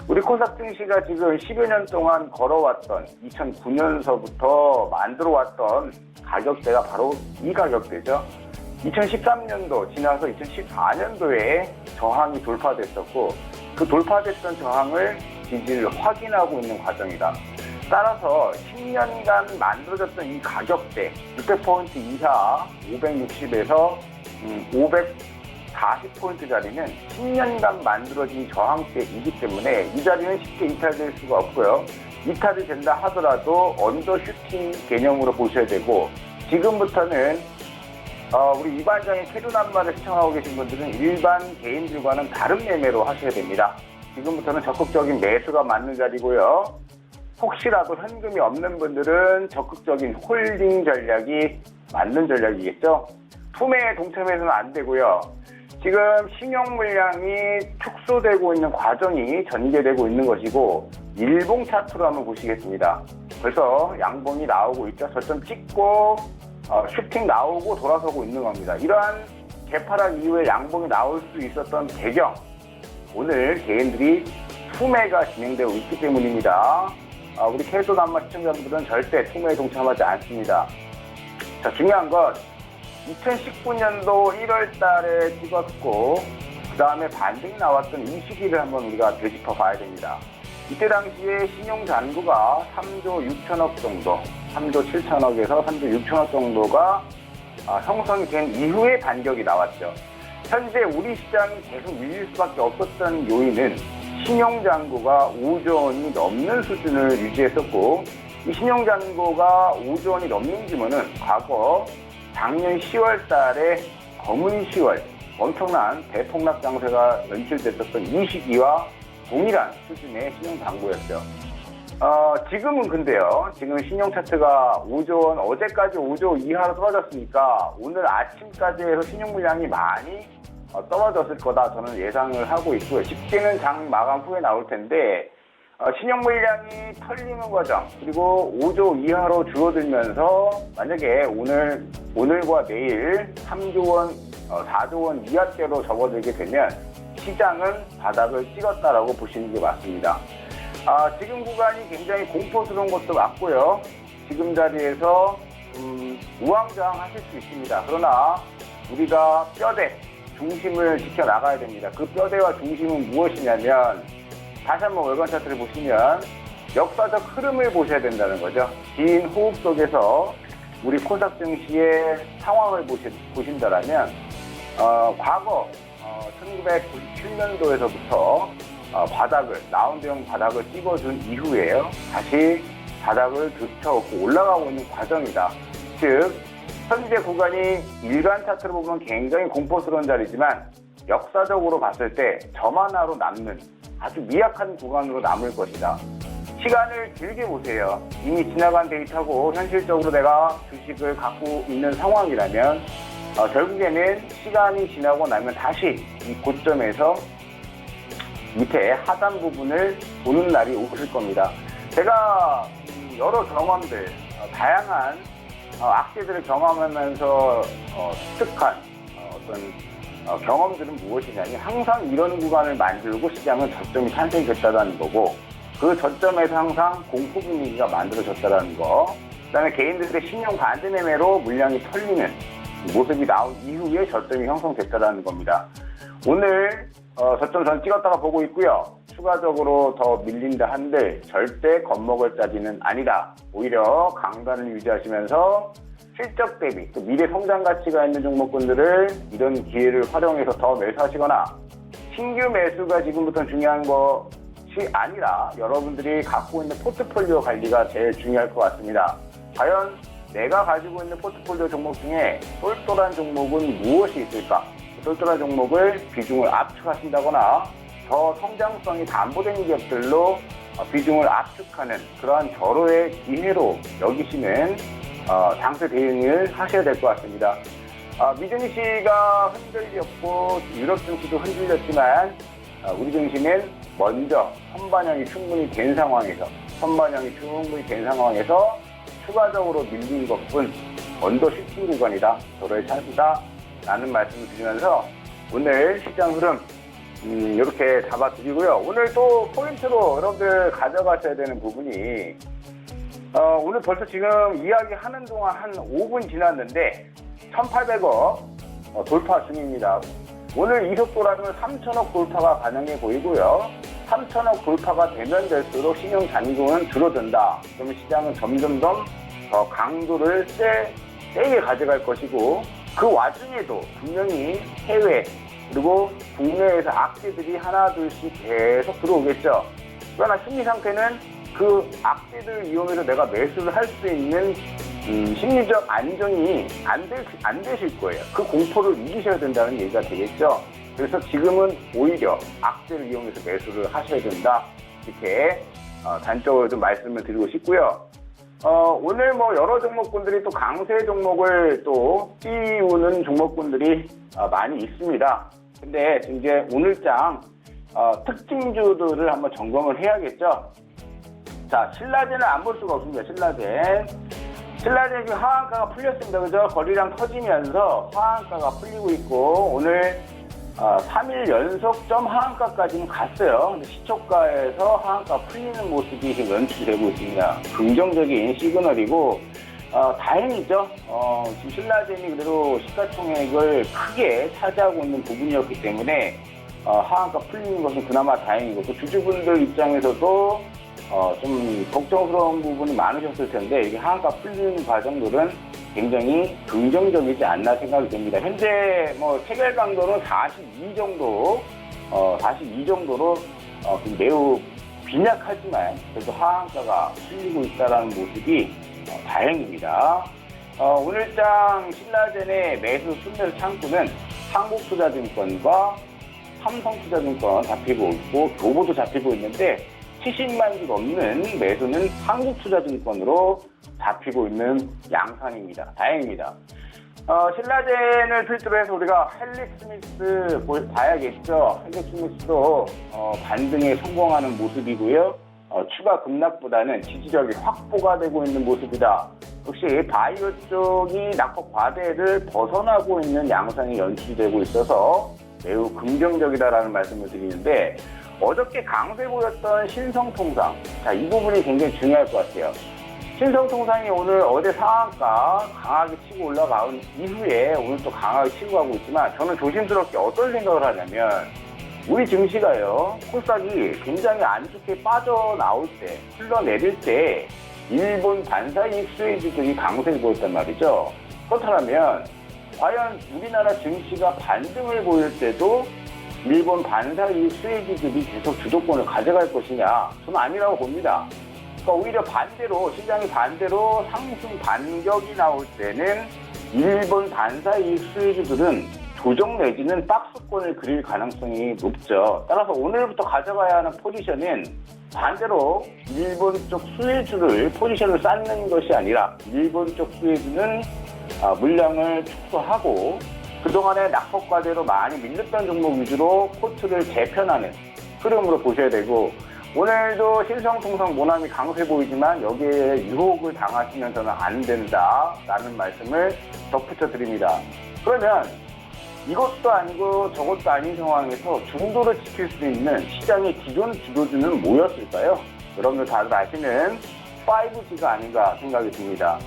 우리 코스닥 증시가 지금 10여 년 동안 걸어왔던 2009년서부터 만들어왔던 가격대가 바로 이 가격대죠. 2013년도 지나서 2014년도에 저항이 돌파됐었고 그 돌파됐던 저항을 지지를 확인하고 있는 과정이다. 따라서 10년간 만들어졌던 이 가격대 600포인트 이하 560에서 540포인트짜리는 10년간 만들어진 저항대이기 때문에 이 자리는 쉽게 이탈될 수가 없고요. 이탈이 된다 하더라도 언더슈팅 개념으로 보셔야 되고 지금부터는 우리 이 반장의 캐류난말을 시청하고 계신 분들은 일반 개인들과는 다른 매매로 하셔야 됩니다. 지금부터는 적극적인 매수가 맞는 자리고요. 혹시라도 현금이 없는 분들은 적극적인 홀딩 전략이 맞는 전략이겠죠. 투매에 동참해서는 안 되고요. 지금 신용 물량이 축소되고 있는 과정이 전개되고 있는 것이고 일봉 차트로 한번 보시겠습니다. 벌써 양봉이 나오고 있죠. 저점 찍고 슈팅 나오고 돌아서고 있는 겁니다. 이러한 개파락 이후에 양봉이 나올 수 있었던 배경, 오늘 개인들이 투매가 진행되고 있기 때문입니다. 우리 캐스터 남마 시청자분들은 절대 투매에 동참하지 않습니다. 자, 중요한 건 2019년도 1월 달에 찍었고 그 다음에 반등이 나왔던 이 시기를 한번 우리가 되짚어 봐야 됩니다. 이때 당시에 신용 잔고가 3조 6천억 정도, 3조 7천억에서 3조 6천억 정도가 형성이 된 이후에 반격이 나왔죠. 현재 우리 시장이 계속 밀릴 수밖에 없었던 요인은 신용잔고가 5조 원이 넘는 수준을 유지했었고 이 신용잔고가 5조 원이 넘는 규모는 과거 작년 10월 달에 검은 10월 엄청난 대폭락 장세가 연출됐었던 이 시기와 동일한 수준의 신용잔고였죠. 지금은 근데요. 지금 신용 차트가 5조 원, 어제까지 5조 이하로 떨어졌으니까 오늘 아침까지 해서 신용 물량이 많이 떨어졌을 거다 저는 예상을 하고 있고요. 집계는 장 마감 후에 나올 텐데 신용 물량이 털리는 과정 그리고 5조 이하로 줄어들면서 만약에 오늘과 내일 3조 원, 4조 원 이하대로 접어들게 되면 시장은 바닥을 찍었다라고 보시는 게 맞습니다. 지금 구간이 굉장히 공포스러운 것도 맞고요. 지금 자리에서 우왕좌왕하실 수 있습니다. 그러나 우리가 뼈대 중심을 지켜나가야 됩니다. 그 뼈대와 중심은 무엇이냐면 다시 한번 월간 차트를 보시면 역사적 흐름을 보셔야 된다는 거죠. 긴 호흡 속에서 우리 코스닥 증시의 상황을 보신다라면 과거 1997년도에서부터 라운드형 바닥을 찍어준 이후에요. 다시 바닥을 들쳐오고 올라가고 있는 과정이다. 즉 현재 구간이 일간 차트로 보면 굉장히 공포스러운 자리지만 역사적으로 봤을 때 점 하나로 남는 아주 미약한 구간으로 남을 것이다. 시간을 길게 보세요. 이미 지나간 데이터고 현실적으로 내가 주식을 갖고 있는 상황이라면 결국에는 시간이 지나고 나면 다시 이 고점에서 밑에 하단 부분을 보는 날이 오실 겁니다. 제가 여러 경험들, 다양한 악재들을 경험하면서 습득한 어떤 경험들은 무엇이냐면 항상 이런 구간을 만들고 시장은 저점이 탄생됐다는 거고 그 저점에서 항상 공포 분위기가 만들어졌다는 거, 그다음에 개인들의 신용 반대 매매로 물량이 털리는 모습이 나온 이후에 저점이 형성됐다는 겁니다. 오늘 저점 전 찍었다가 보고 있고요. 추가적으로 더 밀린다 한들 절대 겁먹을 따지는 아니다. 오히려 강단을 유지하시면서 실적 대비 또 미래 성장 가치가 있는 종목군들을 이런 기회를 활용해서 더 매수하시거나 신규 매수가 지금부터 중요한 것이 아니라 여러분들이 갖고 있는 포트폴리오 관리가 제일 중요할 것 같습니다. 과연 내가 가지고 있는 포트폴리오 종목 중에 똘똘한 종목은 무엇이 있을까? 똘똘한 종목을 비중을 압축하신다거나 더 성장성이 담보된 기업들로 비중을 압축하는 그러한 절호의 기회로 여기시는 장세 대응을 하셔야 될 것 같습니다. 미증시가 흔들렸고 유럽 증시도 흔들렸지만 우리 증시는 먼저 선반영이 충분히 된 상황에서 추가적으로 밀린 것뿐 언더 슈팅 구간이다. 절호의 찬스다. 라는 말씀을 드리면서 오늘 시장 흐름 이렇게 잡아드리고요. 오늘 또 포인트로 여러분들 가져가셔야 되는 부분이 오늘 벌써 지금 이야기하는 동안 한 5분 지났는데 1,800억 돌파 중입니다. 오늘 이 속도라면 3,000억 돌파가 가능해 보이고요. 3,000억 돌파가 되면 될수록 신용 잔고는 줄어든다. 그러면 시장은 점점 더 강도를 세게 가져갈 것이고 그 와중에도 분명히 해외 그리고 국내에서 악재들이 하나 둘씩 계속 들어오겠죠. 그러나 심리 상태는 그 악재들을 이용해서 내가 매수를 할 수 있는 심리적 안정이 안 되실 거예요. 그 공포를 이기셔야 된다는 얘기가 되겠죠. 그래서 지금은 오히려 악재를 이용해서 매수를 하셔야 된다. 이렇게 단적으로 좀 말씀을 드리고 싶고요. 오늘 여러 종목군들이 또 강세 종목을 또 띄우는 종목군들이 많이 있습니다. 근데 이제 오늘장 특징주들을 한번 점검을 해야겠죠. 자, 신라젠은 안 볼 수가 없습니다. 신라젠 지금 하한가가 풀렸습니다. 그죠? 거리랑 터지면서 하한가가 풀리고 있고 오늘 3일 연속점 하한가까지는 갔어요. 근데 시초가에서 하한가 풀리는 모습이 지금 연출되고 있습니다. 긍정적인 시그널이고 다행이죠. 지금 신라젠이 그래도 시가총액을 크게 차지하고 있는 부분이었기 때문에 하한가 풀리는 것은 그나마 다행이고 또 주주분들 입장에서도 좀 걱정스러운 부분이 많으셨을 텐데 이게 하한가 풀리는 과정들은 굉장히 긍정적이지 않나 생각이 됩니다. 현재 체결 강도는 42 정도로 매우 빈약하지만 그래도 하한가가 풀리고 있다는 모습이 다행입니다. 오늘장 신라젠의 매수 순매수 창구는 한국투자증권과 삼성투자증권 잡히고 있고 교보도 잡히고 있는데 70만 주 넘는 매수는 한국투자증권으로 잡히고 있는 양상입니다. 다행입니다. 신라젠을 필두로 해서 우리가 헬릭스미스 봐야겠죠. 헬릭스미스도 반등에 성공하는 모습이고요. 추가 급락보다는 지지력이 확보가 되고 있는 모습이다. 역시 바이오 쪽이 낙폭 과대를 벗어나고 있는 양상이 연출되고 있어서 매우 긍정적이다라는 말씀을 드리는데 어저께 강세 보였던 신성통상, 자, 이 부분이 굉장히 중요할 것 같아요. 신성통상이 오늘 어제 상한가 강하게 치고 올라간 이후에 오늘 또 강하게 치고 가고 있지만 저는 조심스럽게 어떤 생각을 하냐면 우리 증시가요, 코스닥이 굉장히 안 좋게 빠져나올 때, 흘러내릴 때 일본 반사이익 수혜주들이 강세를 보였단 말이죠. 그렇다면 과연 우리나라 증시가 반등을 보일 때도 일본 반사이익 수혜주들이 계속 주도권을 가져갈 것이냐? 저는 아니라고 봅니다. 그러니까 오히려 반대로, 시장이 반대로 상승 반격이 나올 때는 일본 반사이익 수혜주들은 조정 내지는 박스권을 그릴 가능성이 높죠. 따라서 오늘부터 가져가야 하는 포지션은 반대로 일본 쪽 수혜주를 포지션을 쌓는 것이 아니라 일본 쪽 수혜주는 물량을 축소하고 그동안에 낙폭과대로 많이 밀렸던 종목 위주로 포트를 재편하는 흐름으로 보셔야 되고, 오늘도 신성통상 모나미 강세 보이지만 여기에 유혹을 당하시면서는 안 된다라는 말씀을 덧붙여 드립니다. 그러면 이것도 아니고 저것도 아닌 상황에서 중도를 지킬 수 있는 시장의 기존 주도주는 뭐였을까요? 여러분들 다들 아시는 5G가 아닌가 생각이 듭니다.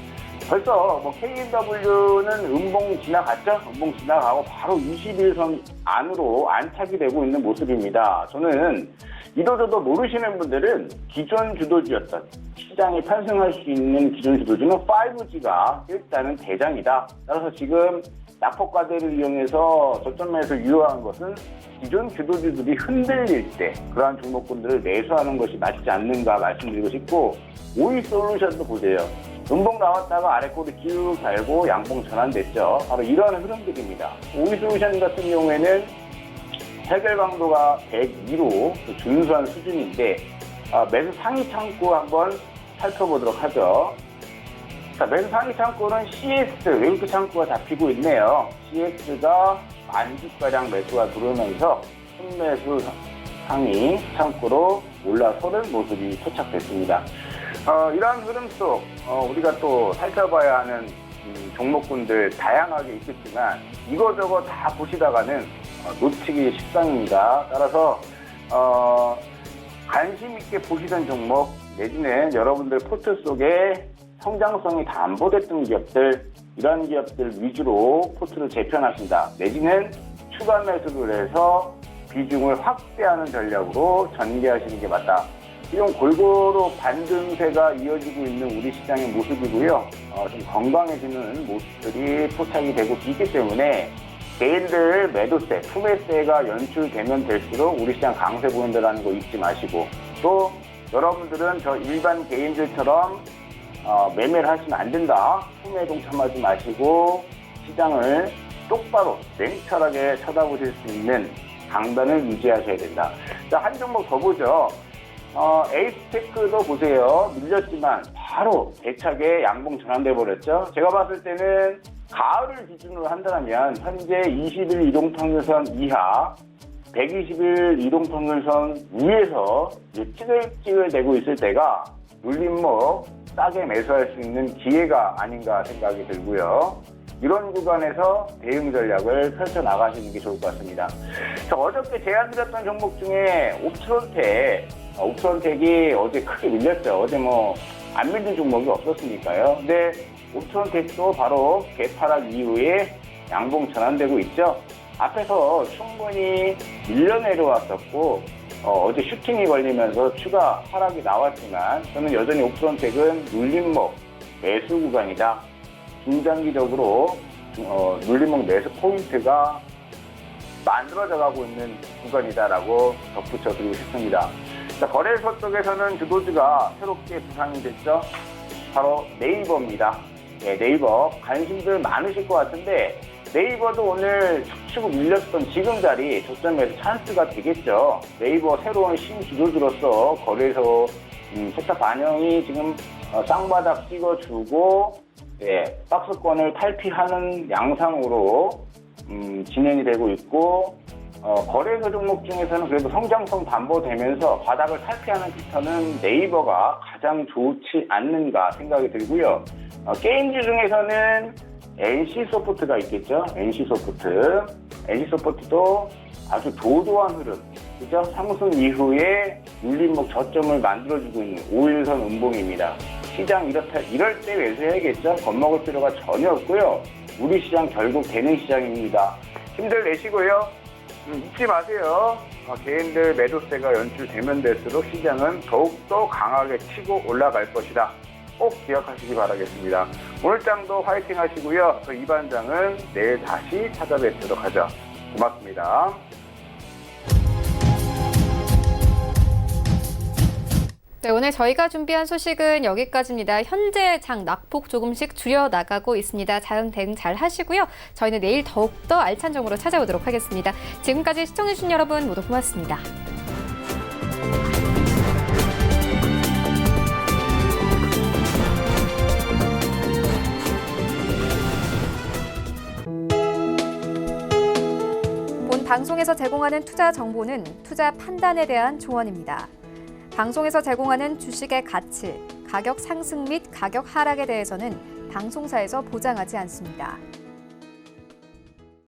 벌써 KMW는 음봉 지나갔죠? 음봉 지나가고 바로 21선 안으로 안착이 되고 있는 모습입니다. 저는 이도저도 모르시는 분들은 기존 주도주였던, 시장이 편승할 수 있는 기존 주도주는 5G가 일단은 대장이다. 따라서 지금 낙폭과대를 이용해서 저점에서 유효한 것은 기존 주도주들이 흔들릴 때 그러한 종목군들을 매수하는 것이 맞지 않는가 말씀드리고 싶고, 오이솔루션도 보세요. 음봉 나왔다가 아래꼬리 쭉 달고 양봉 전환됐죠. 바로 이러한 흐름들입니다. 오이솔루션 같은 경우에는 해결 강도가 102로 준수한 수준인데, 매수 상위 창구 한번 살펴보도록 하죠. 자, 매수 상위 창구는 CS, 외국계 창구가 잡히고 있네요. CS가 만주가량 매수가 들어오면서 순매수 상위 창구로 올라서는 모습이 포착됐습니다. 이러한 흐름 속 우리가 또 살펴봐야 하는 종목군들 다양하게 있겠지만 이거저거 다 보시다가는 놓치기 십상입니다. 따라서 관심 있게 보시던 종목 내지는 여러분들 포트 속에 성장성이 담보됐던 기업들, 이런 기업들 위주로 포트를 재편하신다. 내지는 추가 매수를 해서 비중을 확대하는 전략으로 전개하시는 게 맞다. 지금 골고루 반등세가 이어지고 있는 우리 시장의 모습이고요. 좀 건강해지는 모습들이 포착이 되고 있기 때문에 개인들 매도세, 투매세가 연출되면 될수록 우리 시장 강세 보인다는 거 잊지 마시고, 또 여러분들은 저 일반 개인들처럼 매매를 하시면 안 된다. 투매에 동참하지 마시고 시장을 똑바로 냉철하게 쳐다보실 수 있는 강단을 유지하셔야 된다. 자, 한 종목 더 보죠. 에이스테크도 보세요. 밀렸지만 바로 대차게 양봉 전환돼 버렸죠. 제가 봤을 때는 가을을 기준으로 한다면 현재 20일 이동평균선 이하, 120일 이동평균선 위에서 찌글찌글대고 있을 때가 눌림목 싸게 매수할 수 있는 기회가 아닌가 생각이 들고요. 이런 구간에서 대응 전략을 펼쳐나가시는 게 좋을 것 같습니다. 자, 어저께 제안드렸던 종목 중에 옵트론텍이 어제 크게 밀렸죠. 어제 안 밀린 종목이 없었으니까요. 근데 옵트론텍도 바로 개파락 이후에 양봉 전환되고 있죠. 앞에서 충분히 밀려 내려왔었고 어제 슈팅이 걸리면서 추가 하락이 나왔지만 저는 여전히 옵트론텍은 눌림목 매수 구간이다. 중장기적으로 눌림목 매수 포인트가 만들어져 가고 있는 구간이다라고 덧붙여 드리고 싶습니다. 자, 거래소 쪽에서는 주도주가 새롭게 부상이 됐죠. 바로 네이버입니다. 네, 네이버 관심들 많으실 것 같은데 네이버도 오늘 축치고 밀렸던 지금 자리 저점에서 찬스가 되겠죠. 네이버 새로운 신주도주로서 거래소 세타 반영이 지금 쌍바닥 찍어주고 박스권을 탈피하는 양상으로 진행이 되고 있고 거래소 종목 중에서는 그래도 성장성 담보되면서 바닥을 탈피하는 패턴은 네이버가 가장 좋지 않는가 생각이 들고요. 게임주 중에서는 NC소프트가 있겠죠. NC소프트도 아주 도도한 흐름, 그죠? 상승 이후에 눌림목 저점을 만들어주고 있는 5일선 음봉입니다. 시장 이럴 때 매수해야겠죠. 겁먹을 필요가 전혀 없고요. 우리 시장 결국 되는 시장입니다. 힘들 내시고요. 잊지 마세요. 개인들 매도세가 연출되면 될수록 시장은 더욱더 강하게 치고 올라갈 것이다. 꼭 기억하시기 바라겠습니다. 오늘 장도 화이팅 하시고요. 저 이 반장은 내일 다시 찾아뵙도록 하죠. 고맙습니다.
네, 오늘 저희가 준비한 소식은 여기까지입니다. 현재 장 낙폭 조금씩 줄여나가고 있습니다. 장 대응 잘 하시고요. 저희는 내일 더욱더 알찬 정보로 찾아오도록 하겠습니다. 지금까지 시청해주신 여러분 모두 고맙습니다. 본 방송에서 제공하는 투자 정보는 투자 판단에 대한 조언입니다. 방송에서 제공하는 주식의 가치, 가격 상승 및 가격 하락에 대해서는 방송사에서 보장하지 않습니다.